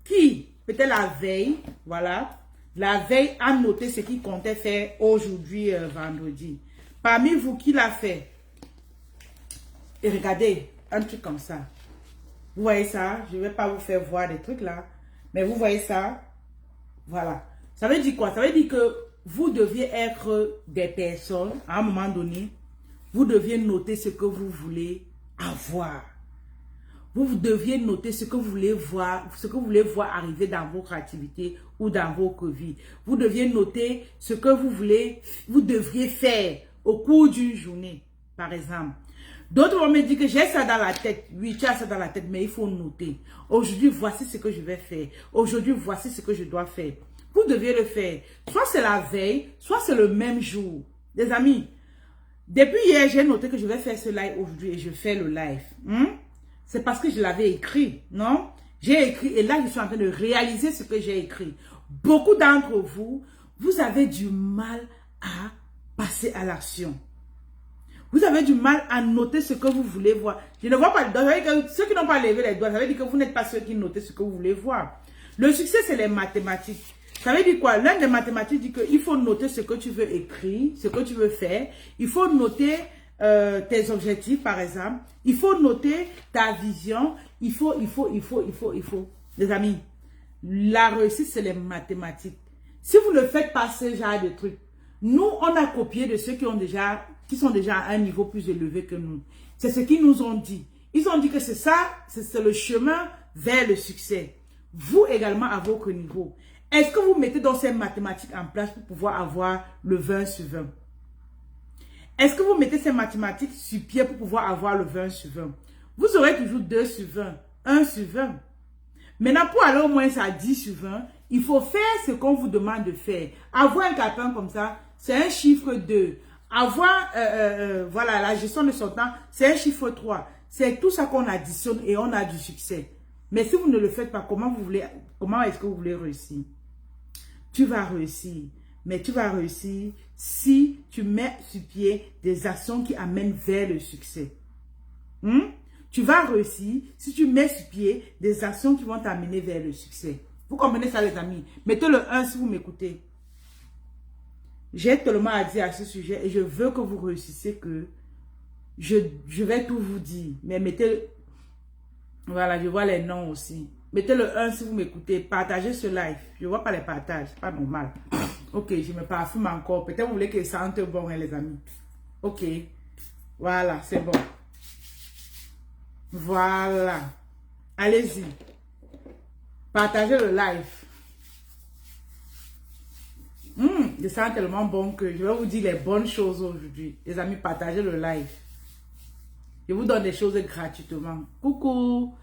qui, peut-être la veille, voilà, la veille a noté ce qu'il comptait faire aujourd'hui, vendredi. Parmi vous, qui l'a fait? Et regardez, un truc comme ça. Vous voyez ça? Je ne vais pas vous faire voir des trucs là. Mais vous voyez ça? Voilà. Ça veut dire quoi? Ça veut dire que vous deviez être des personnes, à un moment donné, vous deviez noter ce que vous voulez avoir. Vous deviez noter ce que vous voulez voir, arriver dans votre activité ou dans votre vie. Vous deviez noter ce que vous devriez faire au cours d'une journée, par exemple. D'autres vont me dire que j'ai ça dans la tête. Oui, tu as ça dans la tête, mais il faut noter. Aujourd'hui, voici ce que je vais faire. Aujourd'hui, voici ce que je dois faire. Vous deviez le faire. Soit c'est la veille, soit c'est le même jour. Les amis, depuis hier, j'ai noté que je vais faire ce live aujourd'hui et je fais le live. C'est parce que je l'avais écrit, non? J'ai écrit et là, je suis en train de réaliser ce que j'ai écrit. Beaucoup d'entre vous, vous avez du mal à passer à l'action. Vous avez du mal à noter ce que vous voulez voir. Je ne vois pas. Ceux qui n'ont pas levé les doigts, ça veut dire que vous n'êtes pas ceux qui notez ce que vous voulez voir. Le succès, c'est les mathématiques. Ça veut dire quoi? L'un des mathématiques dit qu'il faut noter ce que tu veux écrire, ce que tu veux faire. Il faut noter tes objectifs, par exemple. Il faut noter ta vision. Il faut. Les amis, la réussite, c'est les mathématiques. Si vous ne faites pas ce genre de trucs, nous, on a copié de ceux qui sont déjà à un niveau plus élevé que nous. C'est ce qu'ils nous ont dit. Ils ont dit que c'est ça, c'est le chemin vers le succès. Vous également à votre niveau. Est-ce que vous mettez donc ces mathématiques en place pour pouvoir avoir le 20 sur 20? Est-ce que vous mettez ces mathématiques sur pied pour pouvoir avoir le 20 sur 20? Vous aurez toujours 2 sur 20, 1 sur 20. Maintenant, pour aller au moins à 10 sur 20, il faut faire ce qu'on vous demande de faire. Avoir un calepin comme ça, c'est un chiffre 2. Avoir voilà, la gestion de son temps, c'est un chiffre 3. C'est tout ça qu'on additionne et on a du succès. Mais si vous ne le faites pas, comment est-ce que vous voulez réussir? Tu vas réussir. Mais tu vas réussir si tu mets sur pied des actions qui amènent vers le succès. Tu vas réussir si tu mets sur pied des actions qui vont t'amener vers le succès. Vous comprenez ça, les amis? Mettez le 1 si vous m'écoutez. J'ai tellement à dire à ce sujet et je veux que vous réussissiez que je vais tout vous dire. Mais mettez... Voilà, je vois les noms aussi. Mettez le 1 si vous m'écoutez. Partagez ce live. Je ne vois pas les partages. C'est pas normal. Ok, je me parfume encore. Peut-être vous voulez que ça sente bon, hein, les amis. Ok. Voilà, c'est bon. Voilà. Allez-y. Partagez le live. Je sens tellement bon que je vais vous dire les bonnes choses aujourd'hui. Les amis, partagez le live. Je vous donne des choses gratuitement. Coucou,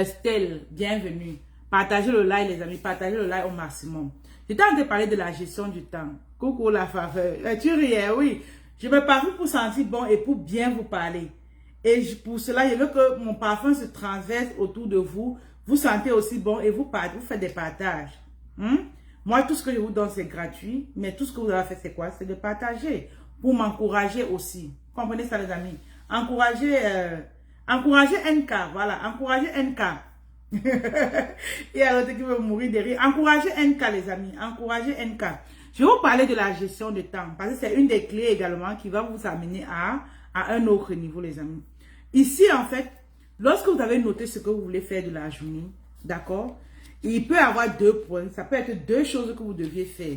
Stella, bienvenue. Partagez le live, les amis. Partagez le live au maximum. J'étais en train de parler de la gestion du temps. Coucou, la faveur. Tu riais, oui. Je me parfume pour sentir bon et pour bien vous parler. Et pour cela, je veux que mon parfum se transverse autour de vous. Vous sentez aussi bon et vous faites des partages. Moi, tout ce que je vous donne, c'est gratuit. Mais tout ce que vous avez fait, c'est quoi? C'est de partager. Pour m'encourager aussi. Comprenez ça, les amis? Encourager NK. Voilà. Encourager NK. Il y a l'autre qui veut mourir de rire. Encourager NK, les amis. Encourager NK. Je vais vous parler de la gestion de temps. Parce que c'est une des clés également qui va vous amener à un autre niveau, les amis. Ici, en fait, lorsque vous avez noté ce que vous voulez faire de la journée, d'accord? Il peut y avoir 2 points. Ça peut être 2 choses que vous deviez faire.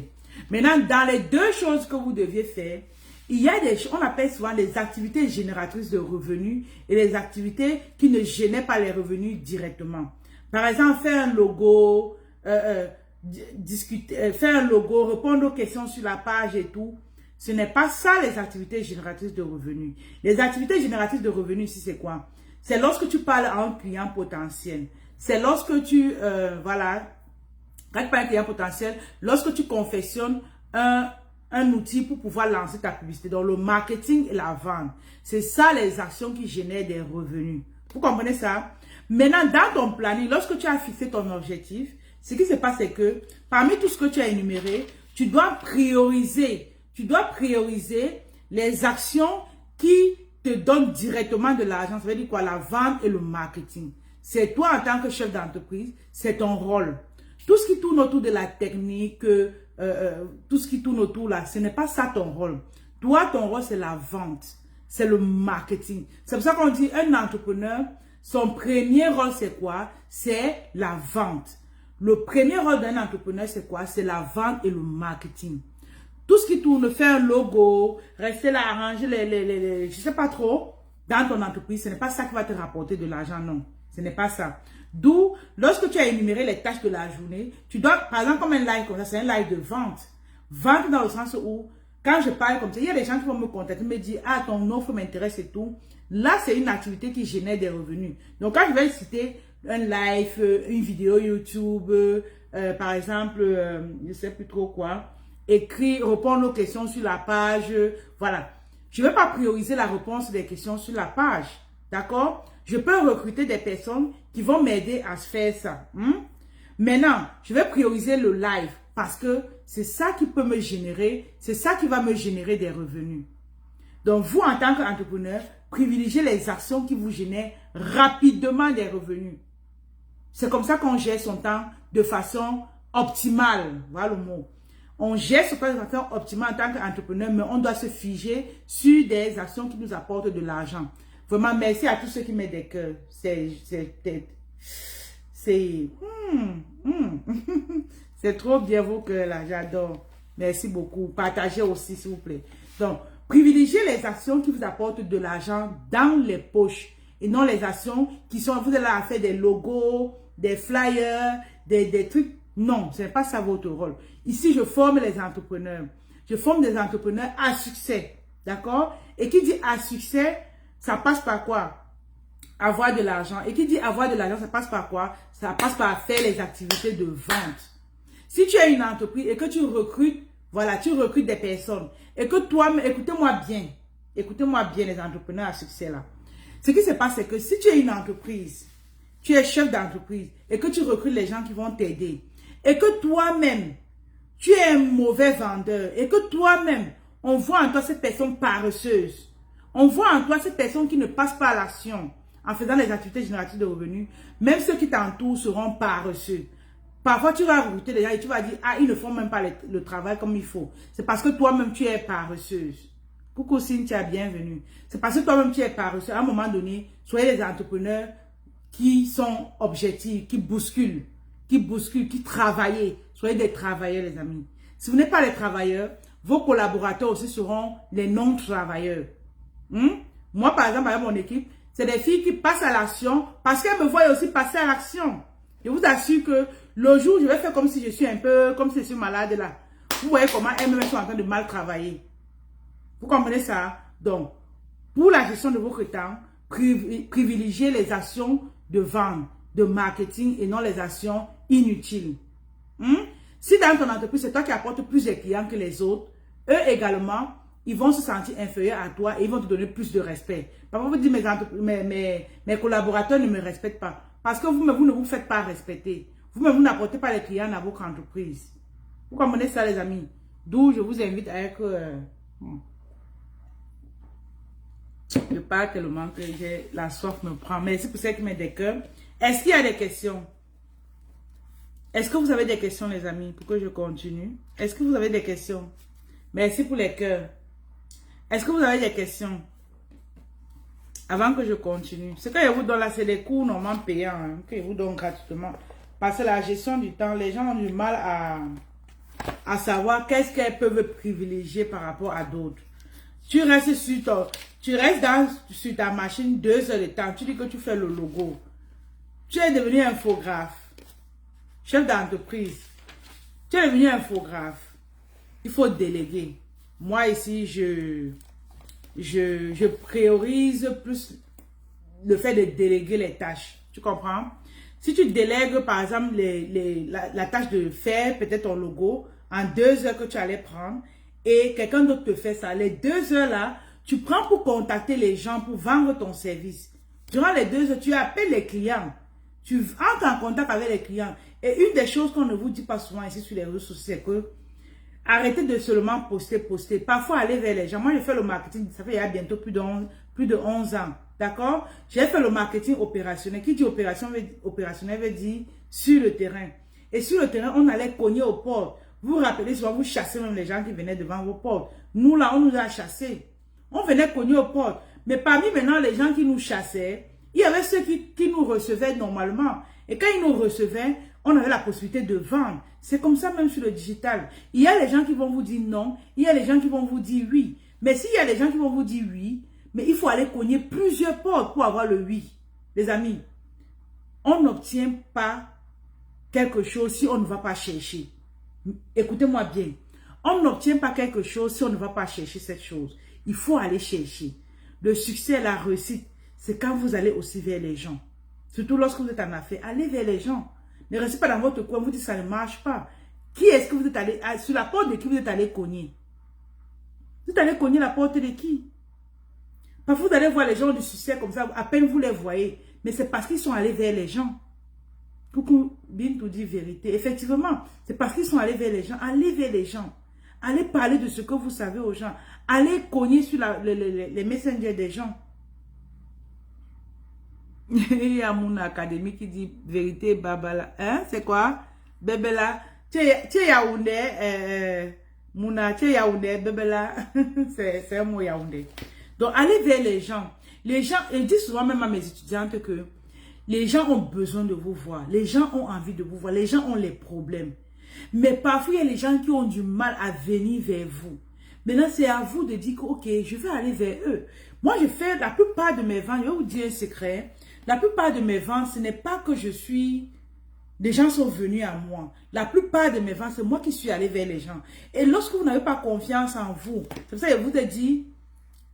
Maintenant, dans les 2 choses que vous deviez faire, il y a des choses, on appelle souvent les activités génératrices de revenus et les activités qui ne génèrent pas les revenus directement. Par exemple, faire un logo, faire un logo, répondre aux questions sur la page et tout. Ce n'est pas ça les activités génératrices de revenus. Les activités génératrices de revenus ici, c'est quoi? C'est lorsque tu parles à un client potentiel. C'est lorsque tu, voilà, quand tu parles à un client potentiel, lorsque tu confectionnes un outil pour pouvoir lancer ta publicité. Donc, le marketing et la vente. C'est ça les actions qui génèrent des revenus. Vous comprenez ça? Maintenant, dans ton planning, lorsque tu as fixé ton objectif, ce qui se passe, c'est que parmi tout ce que tu as énuméré, tu dois prioriser. Tu dois prioriser les actions qui te donnent directement de l'argent. Ça veut dire quoi? La vente et le marketing. C'est toi en tant que chef d'entreprise, c'est ton rôle. Tout ce qui tourne autour de la technique, tout ce qui tourne autour là, ce n'est pas ça ton rôle. Toi, ton rôle, c'est la vente. C'est le marketing. C'est pour ça qu'on dit un entrepreneur, son premier rôle, c'est quoi? C'est la vente. Le premier rôle d'un entrepreneur, c'est quoi? C'est la vente et le marketing. Tout ce qui tourne, faire un logo, rester là, arranger je sais pas trop, dans ton entreprise, ce n'est pas ça qui va te rapporter de l'argent, non. Ce n'est pas ça. D'où, lorsque tu as énuméré les tâches de la journée, tu dois, par exemple, comme un live comme ça, c'est un live de vente. Vente dans le sens où, quand je parle comme ça, il y a des gens qui vont me contacter, me dire, ah, ton offre m'intéresse et tout. Là, c'est une activité qui génère des revenus. Donc, quand je vais citer un live, une vidéo YouTube, par exemple, je ne sais plus trop quoi, répondre aux questions sur la page, voilà. Je ne vais pas prioriser la réponse des questions sur la page, d'accord? Je peux recruter des personnes qui vont m'aider à faire ça. Maintenant, je vais prioriser le live parce que c'est ça qui peut me générer, c'est ça qui va me générer des revenus. Donc, vous, en tant qu'entrepreneur, privilégiez les actions qui vous génèrent rapidement des revenus. C'est comme ça qu'on gère son temps de façon optimale. Voilà le mot. On gère son temps de façon optimale en tant qu'entrepreneur, mais on doit se figer sur des actions qui nous apportent de l'argent. Vraiment, merci à tous ceux qui mettent des cœurs. C'est trop bien vos cœurs là, j'adore. Merci beaucoup. Partagez aussi, s'il vous plaît. Donc, privilégiez les actions qui vous apportent de l'argent dans les poches et non les actions qui sont, vous allez faire des logos, des flyers, des trucs. Non, ce n'est pas ça votre rôle. Ici, je forme les entrepreneurs. Je forme des entrepreneurs à succès. D'accord? Et qui dit à succès, ça passe par quoi? Avoir de l'argent. Et qui dit avoir de l'argent, ça passe par quoi? Ça passe par faire les activités de vente. Si tu as une entreprise et que tu recrutes, voilà, tu recrutes des personnes. Et que toi, écoutez-moi bien les entrepreneurs à succès là. Ce qui se passe, c'est que si tu es une entreprise, tu es chef d'entreprise et que tu recrutes les gens qui vont t'aider, et que toi-même, tu es un mauvais vendeur, et que toi-même, on voit en toi cette personne paresseuse, on voit en toi cette personne qui ne passe pas à l'action en faisant les activités génératives de revenus, même ceux qui t'entourent seront paresseux. Parfois, tu vas recruter les gens et tu vas dire, ah, ils ne font même pas le travail comme il faut. C'est parce que toi-même, tu es paresseuse. Coucou Cynthia, bienvenue. C'est parce que toi-même, tu es paresseuse. À un moment donné, soyez des entrepreneurs qui sont objectifs, qui bousculent, qui travaillent. Soyez des travailleurs, les amis. Si vous n'êtes pas les travailleurs, vos collaborateurs aussi seront les non-travailleurs. Moi, par exemple, avec mon équipe, c'est des filles qui passent à l'action parce qu'elles me voient aussi passer à l'action. Je vous assure que le jour où je vais faire comme si je suis un peu, comme si je suis malade là, vous voyez comment elles-mêmes sont en train de mal travailler. Vous comprenez ça? Donc, pour la gestion de votre temps, privilégiez les actions de vente, de marketing et non les actions inutiles. Si dans ton entreprise, c'est toi qui apportes plus de clients que les autres, eux également, ils vont se sentir inférieurs à toi et ils vont te donner plus de respect. Parfois, vous dites, mes collaborateurs ne me respectent pas. Parce que vous ne vous faites pas respecter. Vous-même, vous n'apportez pas les clients dans votre entreprise. Vous comprenez ça, les amis? D'où je vous invite à être... je parle tellement que la soif me prend. Merci pour ça qui met des cœurs. Est-ce qu'il y a des questions? Est-ce que vous avez des questions, les amis, pour que je continue? Est-ce que vous avez des questions? Merci pour les cœurs. Est-ce que vous avez des questions? Avant que je continue. Ce que je vous donne là, c'est des cours normalement payants, hein, que je vous donne gratuitement. Parce que la gestion du temps, les gens ont du mal à savoir qu'est-ce qu'elles peuvent privilégier par rapport à d'autres. Tu restes sur ta machine 2 heures de temps. Tu dis que tu fais le logo. Tu es devenu infographe. Chef d'entreprise. Tu es devenu infographe. Il faut déléguer. Moi ici, je priorise plus le fait de déléguer les tâches. Tu comprends? Si tu délègues, par exemple, la tâche de faire peut-être ton logo en 2 heures que tu allais prendre et quelqu'un d'autre te fait ça, les 2 heures là, tu prends pour contacter les gens, pour vendre ton service. Durant les 2 heures, tu appelles les clients. Tu entres en contact avec les clients. Et une des choses qu'on ne vous dit pas souvent ici sur les réseaux sociaux, c'est que arrêtez de seulement poster. Parfois, aller vers les gens. Moi, j'ai fait le marketing, ça fait il y a bientôt plus de 11 ans. D'accord? J'ai fait le marketing opérationnel. Qui dit opérationnel veut dire sur le terrain. Et sur le terrain, on allait cogner aux portes. Vous vous rappelez, souvent, vous chassez même les gens qui venaient devant vos portes. Nous, là, on nous a chassés. On venait cogner aux portes. Mais parmi maintenant les gens qui nous chassaient, il y avait ceux qui nous recevaient normalement. Et quand ils nous recevaient, on avait la possibilité de vendre. C'est comme ça même sur le digital. Il y a les gens qui vont vous dire non, il y a les gens qui vont vous dire oui. Mais s'il y a les gens qui vont vous dire oui, mais il faut aller cogner plusieurs portes pour avoir le oui. Les amis, on n'obtient pas quelque chose si on ne va pas chercher. Écoutez-moi bien. On n'obtient pas quelque chose si on ne va pas chercher cette chose. Il faut aller chercher. Le succès, la réussite, c'est quand vous allez aussi vers les gens. Surtout lorsque vous êtes en affaires, allez vers les gens. Ne restez pas dans votre coin, vous dites ça ne marche pas. Qui est-ce que vous êtes allé, sur la porte de qui vous êtes allé cogner? Vous êtes allé cogner la porte de qui? Parfois vous allez voir les gens du succès comme ça, à peine vous les voyez. Mais c'est parce qu'ils sont allés vers les gens. Coucou, Bintou dit vérité. Effectivement, c'est parce qu'ils sont allés vers les gens. Allez vers les gens. Allez parler de ce que vous savez aux gens. Allez cogner sur les messengers des gens. Il y a mon académie qui dit vérité, babala. Hein? C'est quoi? Bébéla. Tu es Yaoundé. Mouna, tu es Yaoundé, bébéla. C'est un mot Yaoundé. Donc, allez vers les gens. Les gens, et je dis souvent même à mes étudiantes que les gens ont besoin de vous voir. Les gens ont envie de vous voir. Les gens ont les problèmes. Mais parfois, il y a les gens qui ont du mal à venir vers vous. Maintenant, c'est à vous de dire que, ok, je vais aller vers eux. Moi, je fais la plupart de mes ventes, je vais vous dire un secret. La plupart de mes ventes, ce n'est pas que je suis... Les gens sont venus à moi. La plupart de mes ventes, c'est moi qui suis allé vers les gens. Et lorsque vous n'avez pas confiance en vous, c'est pour ça que je vous ai dit,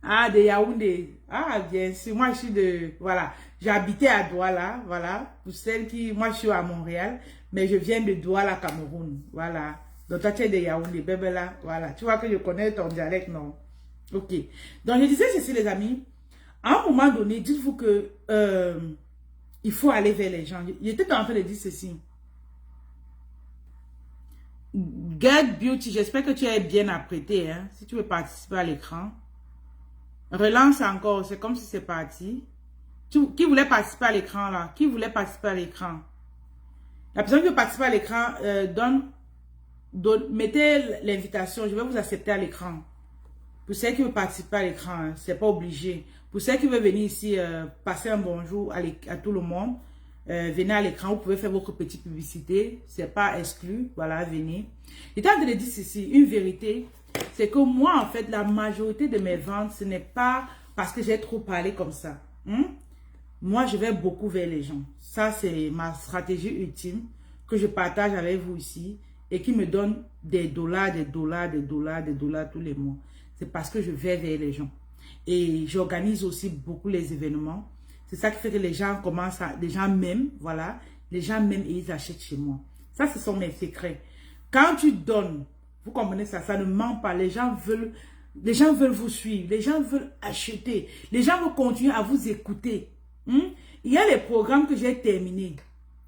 ah, de Yaoundé. Ah, bien sûr, moi je suis de... Voilà, j'ai habité à Douala, voilà. Pour celles qui... Moi je suis à Montréal, mais je viens de Douala, Cameroun. Voilà. Donc toi tu es de Yaoundé, bébé là. Voilà. Tu vois que je connais ton dialecte, non? Ok. Donc je disais ceci, les amis. À un moment donné, dites-vous que il faut aller vers les gens. J'étais en train de dire ceci. Get Beauty, j'espère que tu es bien apprêté. Hein? Si tu veux participer à l'écran, relance encore. C'est comme si c'est parti. Qui voulait participer à l'écran là? Qui voulait participer à l'écran? La personne qui veut participer à l'écran, mettez l'invitation. Je vais vous accepter à l'écran. Pour ceux qui veulent participer à l'écran, hein, c'est pas obligé. Pour ceux qui veulent venir ici, passer un bonjour à tout le monde, venez à l'écran, vous pouvez faire votre petite publicité, c'est pas exclu, voilà, venez. J'étais en train de dire ceci, une vérité, c'est que moi, en fait, la majorité de mes ventes, ce n'est pas parce que j'ai trop parlé comme ça. Moi, je vais beaucoup vers les gens. Ça, c'est ma stratégie ultime que je partage avec vous ici et qui me donne des dollars tous les mois. C'est parce que je vais vers les gens. Et j'organise aussi beaucoup les événements. C'est ça qui fait que les gens commencent à... Les gens m'aiment, voilà. Les gens m'aiment et ils achètent chez moi. Ça, ce sont mes secrets. Quand tu donnes, vous comprenez ça, ça ne ment pas. Les gens veulent vous suivre. Les gens veulent acheter. Les gens vont continuer à vous écouter. Il y a les programmes que j'ai terminés,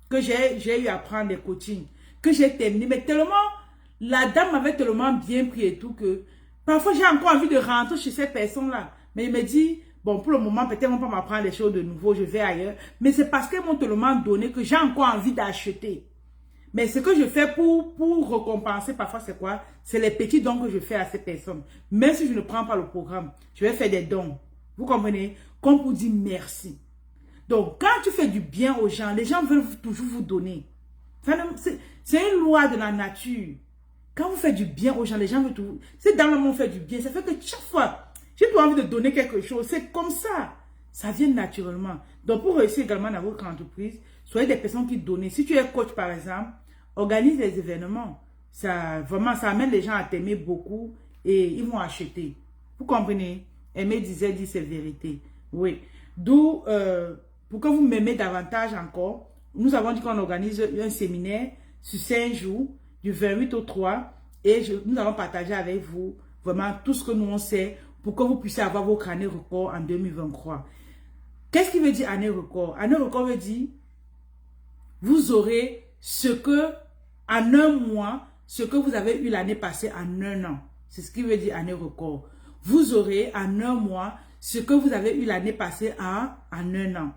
que j'ai eu à prendre des coachings, que j'ai terminés. Mais tellement La dame m'avait tellement bien pris et tout que parfois j'ai encore envie de rentrer chez cette personne-là. Mais il me dit, bon, pour le moment, peut-être on ne va pas m'apprendre des choses de nouveau, je vais ailleurs. Mais c'est parce qu'elles m'ont tellement donné que j'ai encore envie d'acheter. Mais ce que je fais pour récompenser, parfois, c'est quoi? C'est les petits dons que je fais à ces personnes. Même si je ne prends pas le programme, je vais faire des dons. Vous comprenez? Comme pour dire merci. Donc, quand tu fais du bien aux gens, les gens veulent toujours vous donner. C'est une loi de la nature. Quand vous faites du bien aux gens, les gens veulent toujours... C'est dans le monde fait du bien. Ça fait que chaque fois, j'ai envie de donner quelque chose. C'est comme ça. Ça vient naturellement. Donc, pour réussir également dans votre entreprise, soyez des personnes qui donnent. Si tu es coach, par exemple, organise des événements. Ça, vraiment, ça amène les gens à t'aimer beaucoup et ils vont acheter. Vous comprenez? Aimer disait, dit c'est vérité. Oui. D'où, pour que vous m'aimez davantage encore, nous avons dit qu'on organise un séminaire sur 5 jours, du 28 au 3, et nous allons partager avec vous vraiment tout ce que nous on sait pour que vous puissiez avoir votre année record en 2023. Qu'est-ce qui veut dire année record? Année record veut dire vous aurez ce que, en un mois, ce que vous avez eu l'année passée en un an. C'est ce qui veut dire année record. Vous aurez en un mois ce que vous avez eu l'année passée en un an.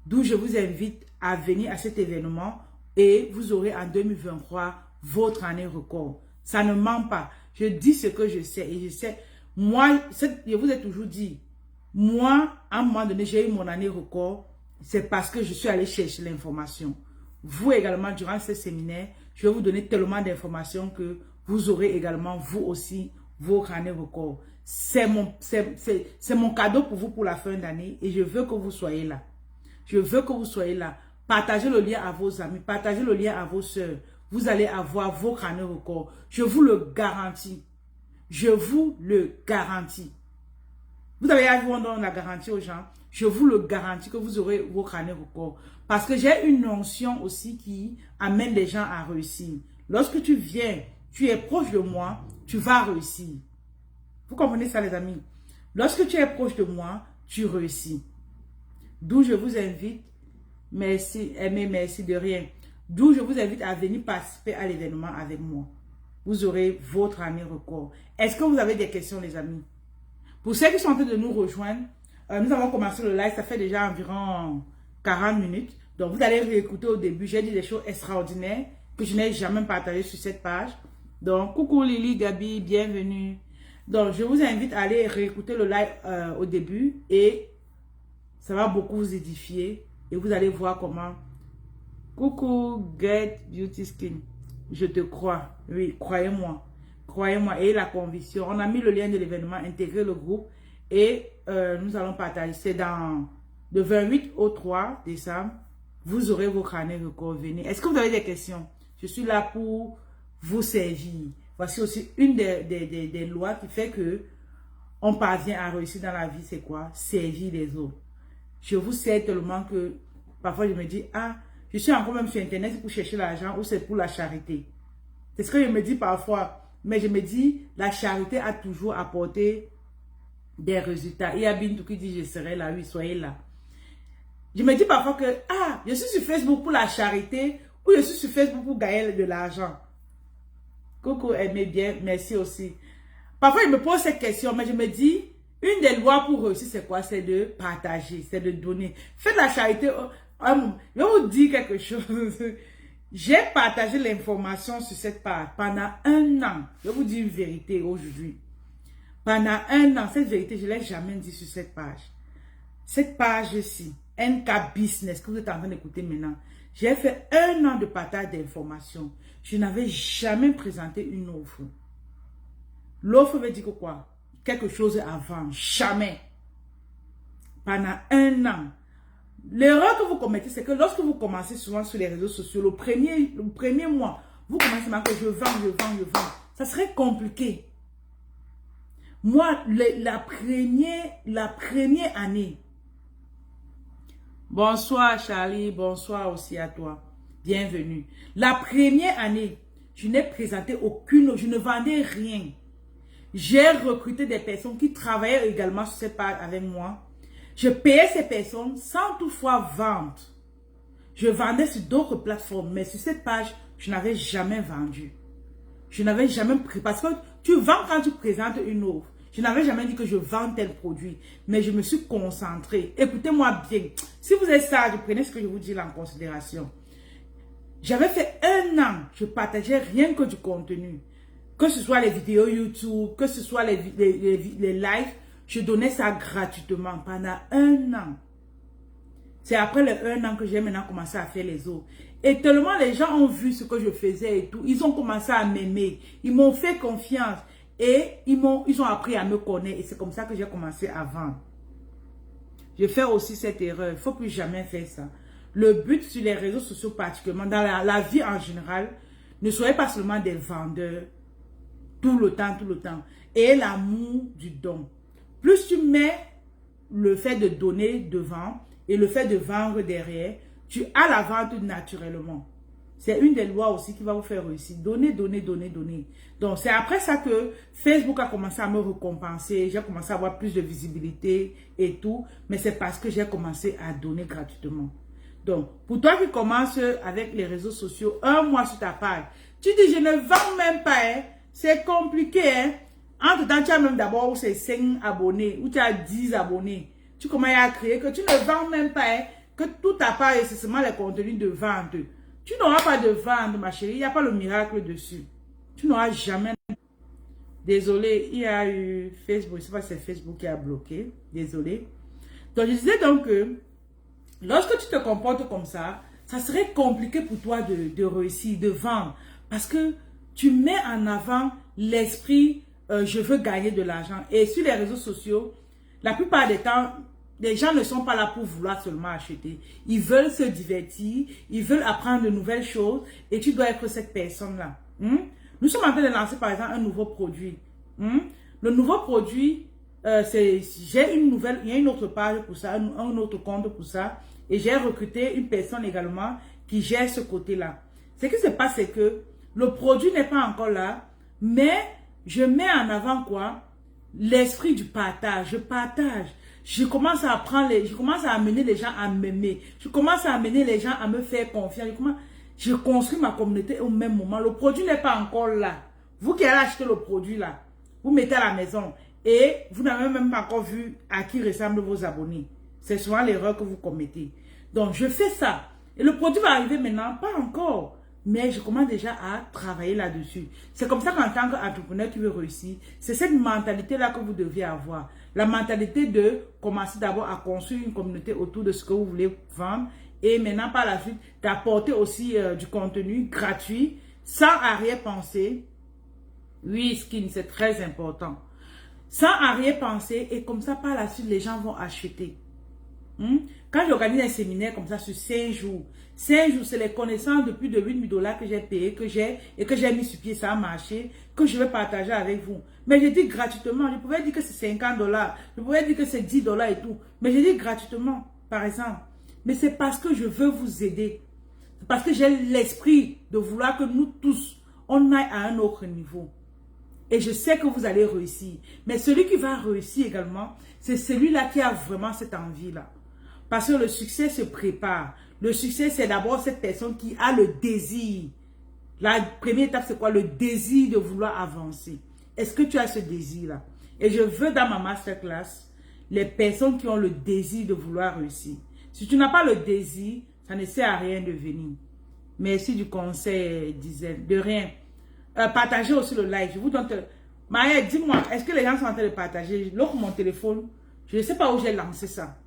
D'où je vous invite à venir à cet événement et vous aurez en 2023 votre année record. Ça ne ment pas. Je dis ce que je sais et je sais. Moi, je vous ai toujours dit, moi, à un moment donné, j'ai eu mon année record. C'est parce que je suis allé chercher l'information. Vous également, durant ce séminaire, je vais vous donner tellement d'informations que vous aurez également, vous aussi, votre année record. C'est mon cadeau pour vous pour la fin d'année et je veux que vous soyez là. Je veux que vous soyez là. Partagez le lien à vos amis, partagez le lien à vos soeurs. Vous allez avoir votre année record. Je vous le garantis. Je vous le garantis. Vous avez vu, on donne la garantie aux gens. Je vous le garantis que vous aurez votre année record. Parce que j'ai une notion aussi qui amène les gens à réussir. Lorsque tu viens, tu es proche de moi, tu vas réussir. Vous comprenez ça, les amis? Lorsque tu es proche de moi, tu réussis. D'où je vous invite, merci, aimez, merci de rien. D'où je vous invite à venir participer à l'événement avec moi. Vous aurez votre année record. Est-ce que vous avez des questions, les amis? Pour ceux qui sont en train de nous rejoindre, nous avons commencé le live, ça fait déjà environ 40 minutes. Donc, vous allez réécouter au début. J'ai dit des choses extraordinaires que je n'ai jamais partagées sur cette page. Donc, coucou Lily, Gabi, bienvenue. Donc, je vous invite à aller réécouter le live au début et ça va beaucoup vous édifier et vous allez voir comment. Coucou, Get Beauty Skin. Je te crois. Oui, croyez-moi. Croyez-moi. Et la conviction. On a mis le lien de l'événement, intégrer le groupe et nous allons partager. C'est dans le 28 au 3 décembre. Vous aurez vos carnets record. Venez. Est-ce que vous avez des questions? Je suis là pour vous servir. Voici aussi une des lois qui fait que on parvient à réussir dans la vie. C'est quoi? Servir les autres. Je vous sers tellement que parfois je me dis, ah, je suis encore même sur Internet pour chercher l'argent ou c'est pour la charité. C'est ce que je me dis parfois. Mais je me dis, la charité a toujours apporté des résultats. Il y a Bintou qui dit, je serai là, oui, soyez là. Je me dis parfois que, ah, je suis sur Facebook pour la charité ou je suis sur Facebook pour gagner de l'argent. Coucou, aimez bien, merci aussi. Parfois, je me pose cette question, mais je me dis, une des lois pour réussir, c'est quoi? C'est de partager, c'est de donner. Faites la charité. Je vais vous dire quelque chose. J'ai partagé l'information sur cette page pendant un an. Je vais vous dire une vérité aujourd'hui. Pendant un an, cette vérité, je ne l'ai jamais dit sur cette page. Cette page-ci, NK Business, que vous êtes en train d'écouter maintenant, j'ai fait un an de partage d'informations. Je n'avais jamais présenté une offre. L'offre veut dire que quoi? Quelque chose à vendre. Jamais. Pendant un an. L'erreur que vous commettez, c'est que lorsque vous commencez souvent sur les réseaux sociaux, le premier mois, vous commencez à marquer je vends. Ça serait compliqué. Moi, la première année. Bonsoir Charlie, bonsoir aussi à toi. Bienvenue. La première année, je n'ai présenté aucune, je ne vendais rien. J'ai recruté des personnes qui travaillaient également sur cette page avec moi. Je payais ces personnes sans toutefois vendre. Je vendais sur d'autres plateformes, mais sur cette page, je n'avais jamais vendu. je n'avais jamais pris. Parce que tu vends quand tu présentes une offre. Je n'avais jamais dit que je vends tel produit. Mais je me suis concentrée. Écoutez-moi bien. Si vous êtes sage, prenez ce que je vous dis là en considération. J'avais fait 1 an. Je partageais rien que du contenu. Que ce soit les vidéos YouTube, que ce soit les lives. Je donnais ça gratuitement pendant 1 an. C'est après les 1 an que j'ai maintenant commencé à faire les autres. Et tellement les gens ont vu ce que je faisais et tout. Ils ont commencé à m'aimer. Ils m'ont fait confiance. Et ils ont appris à me connaître. Et c'est comme ça que j'ai commencé à vendre. Je fais aussi cette erreur. Il ne faut plus jamais faire ça. Le but sur les réseaux sociaux particulièrement, dans la vie en général, ne soyez pas seulement des vendeurs. Tout le temps, tout le temps. Et l'amour du don. Plus tu mets le fait de donner devant et le fait de vendre derrière, tu as la vente naturellement. C'est une des lois aussi qui va vous faire réussir. Donner, donner, donner, donner. Donc, c'est après ça que Facebook a commencé à me récompenser. J'ai commencé à avoir plus de visibilité et tout. Mais c'est parce que j'ai commencé à donner gratuitement. Donc, pour toi qui commences avec les réseaux sociaux, 1 mois sur ta page, tu dis, je ne vends même pas. Hein. C'est compliqué. Hein. Entre-temps, tu as même d'abord où c'est 5 abonnés, où tu as 10 abonnés. Tu commences à créer que tu ne vends même pas. Hein, que tout ta page, c'est seulement les contenus de vente. Tu n'auras pas de vente, ma chérie. Il n'y a pas le miracle dessus. Tu n'auras jamais. Désolé, il y a eu Facebook. Je ne sais pas si c'est Facebook qui a bloqué. Désolé. Donc, je disais donc que lorsque tu te comportes comme ça serait compliqué pour toi de réussir, de vendre. Parce que tu mets en avant l'esprit je veux gagner de l'argent. Et sur les réseaux sociaux, la plupart des temps, les gens ne sont pas là pour vouloir seulement acheter. Ils veulent se divertir, ils veulent apprendre de nouvelles choses et tu dois être cette personne-là. Nous sommes en train de lancer par exemple un nouveau produit. Le nouveau produit, j'ai une nouvelle, il y a une autre page pour ça, un autre compte pour ça et j'ai recruté une personne également qui gère ce côté-là. Ce qui se passe, c'est que le produit n'est pas encore là, mais je mets en avant quoi? L'esprit du partage. Je partage. Je commence à apprendre, je commence à amener les gens à m'aimer. Je commence à amener les gens à me faire confiance. Je construis ma communauté au même moment. Le produit n'est pas encore là. Vous qui allez acheter le produit là, vous mettez à la maison et vous n'avez même pas encore vu à qui ressemblent vos abonnés. C'est souvent l'erreur que vous commettez. Donc, je fais ça. Et le produit va arriver maintenant, pas encore. Mais je commence déjà à travailler là-dessus. C'est comme ça qu'en tant qu'entrepreneur, tu veux réussir. C'est cette mentalité-là que vous deviez avoir. La mentalité de commencer d'abord à construire une communauté autour de ce que vous voulez vendre. Et maintenant, par la suite, d'apporter aussi du contenu gratuit, sans arrière-pensée. Oui, skin, c'est très important. Sans arrière-pensée. Et comme ça, par la suite, les gens vont acheter. Quand j'organise un séminaire comme ça sur 5 jours, 5 jours, c'est les connaissances de plus de 8 000 $ que j'ai payé, que j'ai mis sur pied, ça a marché, que je vais partager avec vous. Mais je dis gratuitement, je pouvais dire que c'est 50 $, je pouvais dire que c'est 10 $ et tout, mais je dis gratuitement, par exemple. Mais c'est parce que je veux vous aider. C'est parce que j'ai l'esprit de vouloir que nous tous, on aille à un autre niveau. Et je sais que vous allez réussir. Mais celui qui va réussir également, c'est celui-là qui a vraiment cette envie-là. Parce que le succès se prépare. Le succès, c'est d'abord cette personne qui a le désir. La première étape, c'est quoi? Le désir de vouloir avancer. Est-ce que tu as ce désir-là? Et je veux dans ma masterclass, les personnes qui ont le désir de vouloir réussir. Si tu n'as pas le désir, ça ne sert à rien de venir. Merci du conseil, disait. De rien. Partagez aussi le live. Je vous donne... Maëlle, dis-moi, est-ce que les gens sont en train de partager? L'autre, mon téléphone, je ne sais pas où j'ai lancé ça.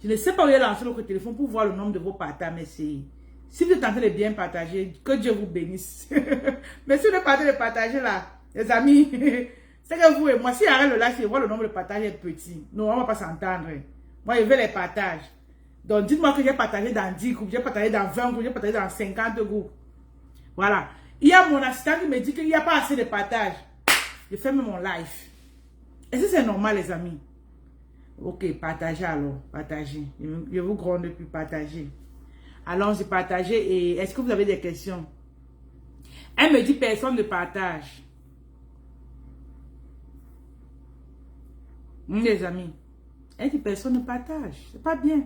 Je ne sais pas où j'ai lancé l'autre téléphone pour voir le nombre de vos partages, mais si vous êtes en train de bien partager, que Dieu vous bénisse. Mais si vous êtes en train de partager là, les amis, c'est que vous et moi, si j'arrête le live, je vois le nombre de partages est petit. Non, on ne va pas s'entendre. Moi, je veux les partages. Donc, dites-moi que j'ai partagé dans 10 groupes, j'ai partagé dans 20 groupes, j'ai partagé dans 50 groupes. Voilà. Il y a mon assistant qui me dit qu'il n'y a pas assez de partages. Je fais même mon live. Est-ce que c'est normal, les amis? Ok, partagez alors. Partagez. Je vous gronde depuis partager. Allons-y, partagez. Et est-ce que vous avez des questions? Elle me dit personne ne partage. Les amis. Elle dit personne ne partage. C'est pas bien.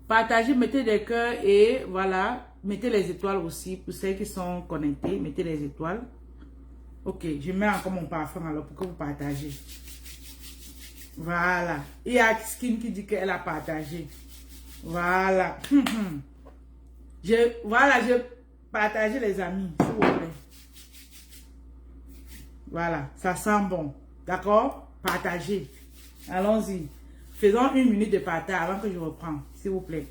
Partagez, mettez des cœurs et voilà. mettez les étoiles aussi. Pour celles qui sont connectées, mettez les étoiles. Ok, je mets encore mon parfum alors pour que vous partagez. Voilà. Il y a Skin qui dit qu'elle a partagé. Voilà. Voilà, je partage les amis, s'il vous plaît. Voilà, ça sent bon. D'accord? Partagez. Allons-y. Faisons 1 minute de partage avant que je reprends, s'il vous plaît.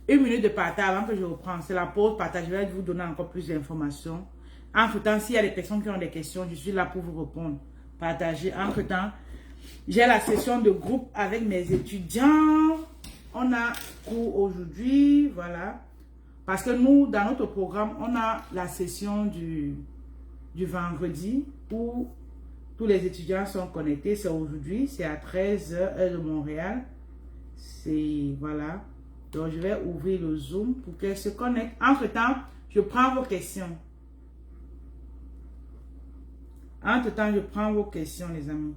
1 minute de partage avant que je reprends. C'est la pause partage. Je vais vous donner encore plus d'informations. Entre-temps, s'il y a des personnes qui ont des questions, je suis là pour vous répondre. Partagez. Entre-temps, j'ai la session de groupe avec mes étudiants. On a cours aujourd'hui. Voilà. Parce que nous, dans notre programme, on a la session du vendredi où tous les étudiants sont connectés. C'est aujourd'hui. C'est à 13h, heure de Montréal. C'est... Voilà. Donc, je vais ouvrir le Zoom pour qu'elle se connecte. Entre-temps, je prends vos questions. Entre-temps, je prends vos questions, les amis.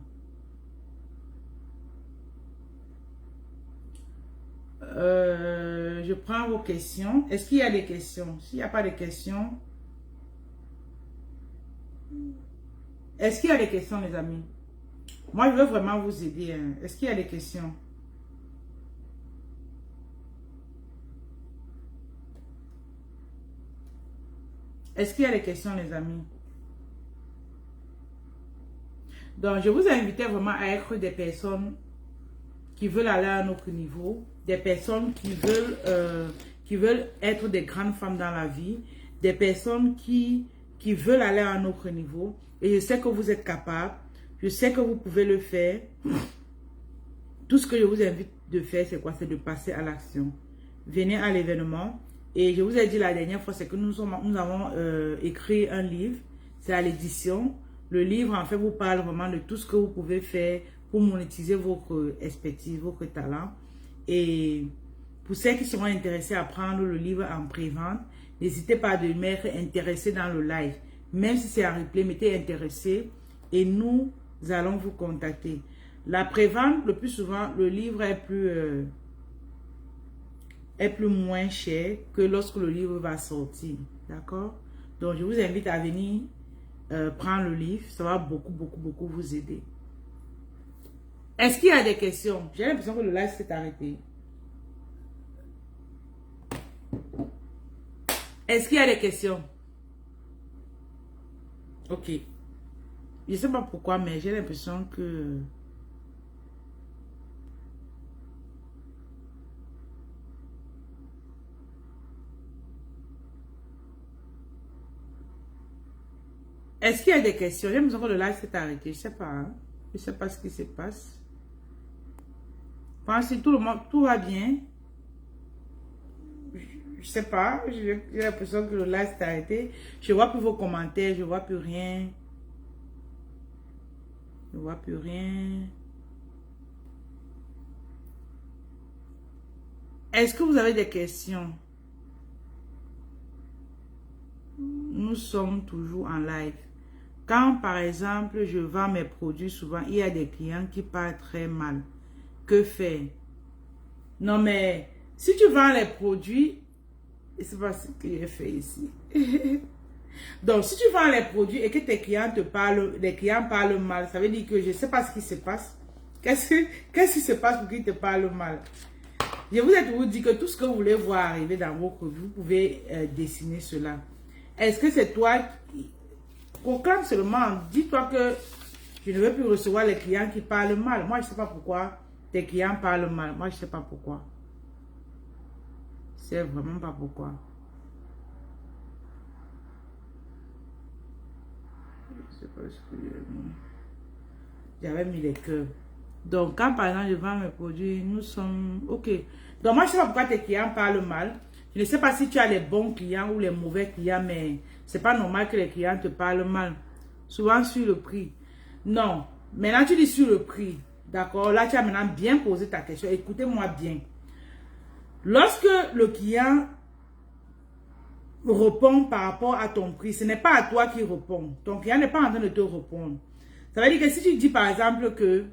Je prends vos questions. Est-ce qu'il y a des questions? S'il n'y a pas de questions... Est-ce qu'il y a des questions, les amis? Moi, je veux vraiment vous aider. Hein. Est-ce qu'il y a des questions? Est-ce qu'il y a des questions, les amis? Donc, je vous invite vraiment à être des personnes qui veulent aller à un autre niveau, des personnes qui veulent être des grandes femmes dans la vie, des personnes qui veulent aller à un autre niveau. Et je sais que vous êtes capables, je sais que vous pouvez le faire. Tout ce que je vous invite de faire, c'est quoi? C'est de passer à l'action. Venez à l'événement. Et je vous ai dit la dernière fois, c'est que nous avons écrit un livre. C'est à l'édition. Le livre, en fait, vous parle vraiment de tout ce que vous pouvez faire pour monétiser votre expertise, votre talent. Et pour ceux qui seront intéressés à prendre le livre en pré-vente, n'hésitez pas à de m'être intéressé dans le live. Même si c'est en replay, mettez intéressé et nous allons vous contacter. La pré-vente, le plus souvent, le livre est plus moins cher que lorsque le livre va sortir. D'accord? Donc, je vous invite à venir prendre le livre. Ça va beaucoup, beaucoup, beaucoup vous aider. Est-ce qu'il y a des questions? J'ai l'impression que le live s'est arrêté. Est-ce qu'il y a des questions? Ok. Je ne sais pas pourquoi, mais j'ai l'impression que... Est-ce qu'il y a des questions? J'ai l'impression que le live s'est arrêté. Je ne sais pas. Hein? Je ne sais pas ce qui se passe. Si tout le monde, tout va bien. Je ne sais pas. J'ai l'impression que le live s'est arrêté. Je ne vois plus vos commentaires. Je ne vois plus rien. Je ne vois plus rien. Est-ce que vous avez des questions? Nous sommes toujours en live. Quand, par exemple, je vends mes produits, souvent, il y a des clients qui parlent très mal. Que faire? Non, mais si tu vends les produits, c'est pas ce que j'ai fait ici. Donc, si tu vends les produits et que tes clients te parlent, les clients parlent mal, ça veut dire que je ne sais pas ce qui se passe. Qu'est-ce qui se passe pour qu'ils te parlent mal? Je vous ai toujours dit que tout ce que vous voulez voir arriver dans votre vie, vous pouvez dessiner cela. Est-ce que c'est toi qui... Proclame seulement, dis-toi que je ne veux plus recevoir les clients qui parlent mal. Moi, je ne sais pas pourquoi tes clients parlent mal. Moi, je ne sais pas pourquoi. C'est vraiment pas pourquoi. Je sais pas ce que j'avais mis les cœurs. Donc, quand par exemple, je vends mes produits, nous sommes... Ok. Donc, moi, je ne sais pas pourquoi tes clients parlent mal. Je ne sais pas si tu as les bons clients ou les mauvais clients, mais c'est pas normal que les clients te parlent mal. Souvent sur le prix. Non. Maintenant, tu dis sur le prix. D'accord? Là, tu as maintenant bien posé ta question. Écoutez-moi bien. Lorsque le client répond par rapport à ton prix, ce n'est pas à toi qui répond. Ton client n'est pas en train de te répondre. Ça veut dire que si tu dis par exemple que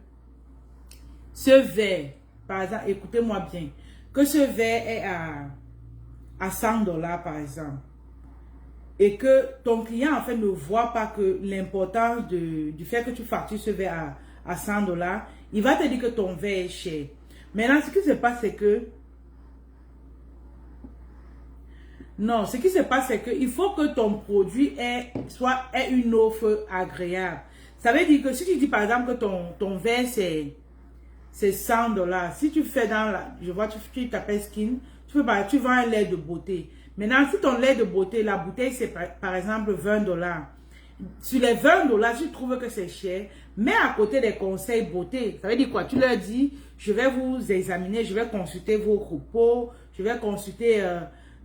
ce verre, par exemple, écoutez-moi bien, que ce verre est à à 100 dollars par exemple, et que ton client en fait ne voit pas que l'importance du fait que tu factures ce verre à 100 dollars, il va te dire que ton verre est cher. Maintenant, ce qui se passe, c'est que non, ce qui se passe, c'est qu'il faut que ton produit ait une offre agréable. Ça veut dire que si tu dis par exemple que ton verre c'est 100 dollars, si tu fais dans la, je vois, tu t'appelles Skin, tu vends un lait de beauté. Maintenant, si ton lait de beauté, la bouteille c'est par exemple 20 dollars. Sur les 20 dollars, tu trouves que c'est cher, mais à côté des conseils beauté, ça veut dire quoi? Tu leur dis, je vais vous examiner, je vais consulter vos repos, je vais consulter...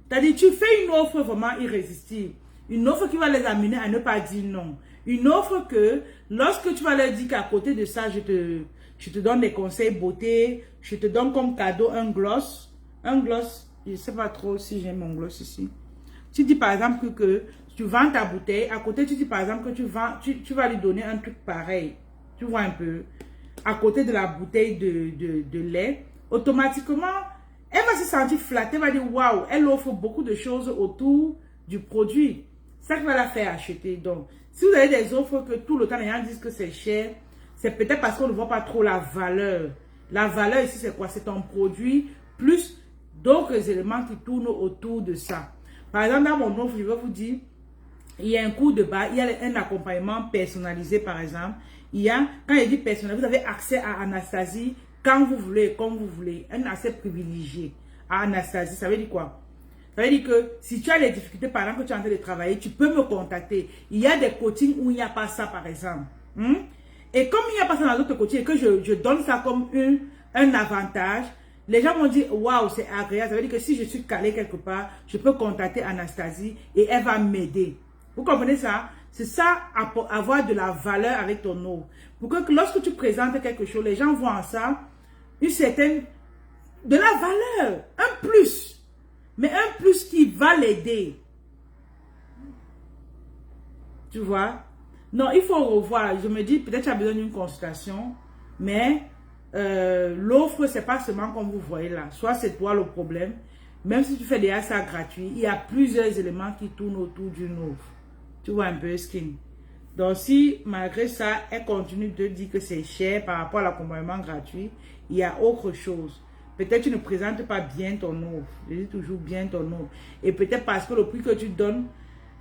c'est-à-dire, tu fais une offre vraiment irrésistible. Une offre qui va les amener à ne pas dire non. Une offre que, lorsque tu vas leur dire qu'à côté de ça, je te donne des conseils beauté, je te donne comme cadeau un gloss. Un gloss, je ne sais pas trop si j'ai mon gloss ici. Tu dis par exemple que tu vends ta bouteille, à côté tu dis par exemple que tu vas lui donner un truc pareil. Tu vois un peu, à côté de la bouteille de lait, automatiquement, elle va se sentir flattée, elle va dire waouh, elle offre beaucoup de choses autour du produit. Ça qui va la faire acheter. Donc, si vous avez des offres que tout le temps les gens disent que c'est cher, c'est peut-être parce qu'on ne voit pas trop la valeur. La valeur ici, c'est quoi? C'est ton produit plus d'autres éléments qui tournent autour de ça. Par exemple, dans mon offre, je vais vous dire, il y a un cours de bas, il y a un accompagnement personnalisé, par exemple. Il y a, quand il dit personnalisé, vous avez accès à Anastasie quand vous voulez, comme vous voulez. Un accès privilégié à Anastasie. Ça veut dire quoi? Ça veut dire que si tu as des difficultés, par exemple, que tu es en train de travailler, tu peux me contacter. Il y a des coachings où il n'y a pas ça, par exemple. Et comme il n'y a pas ça dans d'autres coachings et que je donne ça comme un avantage, les gens vont dire, waouh, c'est agréable. Ça veut dire que si je suis calé quelque part, je peux contacter Anastasie et elle va m'aider. Vous comprenez ça? C'est ça, avoir de la valeur avec ton offre. Pour que lorsque tu présentes quelque chose, les gens voient en ça une certaine, de la valeur, un plus. Mais un plus qui va l'aider. Tu vois? Non, il faut revoir. Je me dis, peut-être tu as besoin d'une consultation, mais l'offre, c'est pas seulement comme vous voyez là. Soit c'est toi le problème, même si tu fais déjà ça gratuit, il y a plusieurs éléments qui tournent autour d'une offre. Tu vois un peu, Skin. Donc, si malgré ça, elle continue de dire que c'est cher par rapport à l'accompagnement gratuit, il y a autre chose. Peut-être tu ne présentes pas bien ton offre. Je dis toujours bien ton offre. Et peut-être parce que le prix que tu donnes,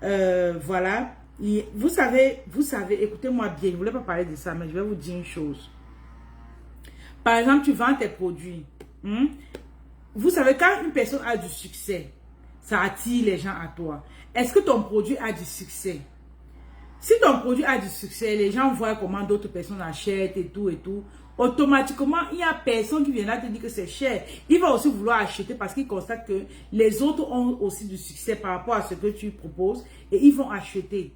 voilà. Vous savez, écoutez-moi bien, je ne voulais pas parler de ça, mais je vais vous dire une chose. Par exemple, tu vends tes produits. Vous savez, quand une personne a du succès, ça attire les gens à toi. Est-ce que ton produit a du succès? Si ton produit a du succès, les gens voient comment d'autres personnes achètent et tout. Automatiquement, il n'y a personne qui viendra te dire que c'est cher. Il va aussi vouloir acheter parce qu'il constate que les autres ont aussi du succès par rapport à ce que tu proposes et ils vont acheter.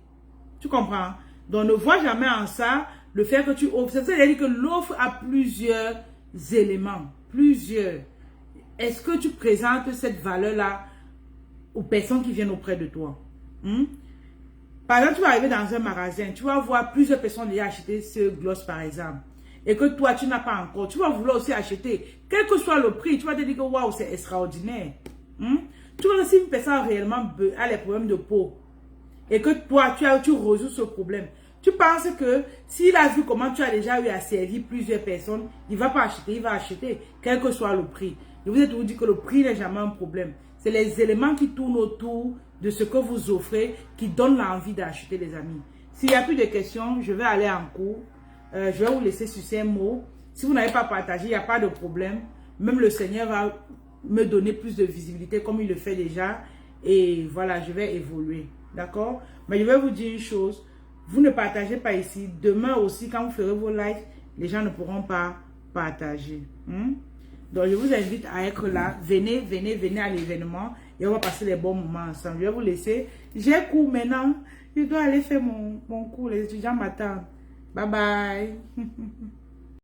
Tu comprends? Donc, ne vois jamais en ça le fait que tu offres. C'est-à-dire que l'offre a plusieurs éléments. Plusieurs. Est-ce que tu présentes cette valeur-là aux personnes qui viennent auprès de toi? Par exemple, tu vas arriver dans un magasin, tu vas voir plusieurs personnes déjà acheter ce gloss par exemple. Et que toi, tu n'as pas encore. Tu vas vouloir aussi acheter. Quel que soit le prix, tu vas te dire que waouh, c'est extraordinaire. Tu vois, si une personne réellement a les problèmes de peau et que toi, tu résous ce problème, tu penses que s'il a vu comment tu as déjà eu à servir plusieurs personnes, il ne va pas acheter, il va acheter, quel que soit le prix. Je vous ai toujours dit que le prix n'est jamais un problème. C'est les éléments qui tournent autour de ce que vous offrez qui donnent l'envie d'acheter, les amis. S'il n'y a plus de questions, je vais aller en cours. Je vais vous laisser sur ces mots. Si vous n'avez pas partagé, il n'y a pas de problème. Même le Seigneur va me donner plus de visibilité comme il le fait déjà. Et voilà, je vais évoluer. D'accord? Mais je vais vous dire une chose. Vous ne partagez pas ici. Demain aussi, quand vous ferez vos lives, les gens ne pourront pas partager. Donc, je vous invite à être là. Venez à l'événement et on va passer les bons moments ensemble. Je vais vous laisser. J'ai cours maintenant. Je dois aller faire mon cours. Les étudiants m'attendent. Bye bye.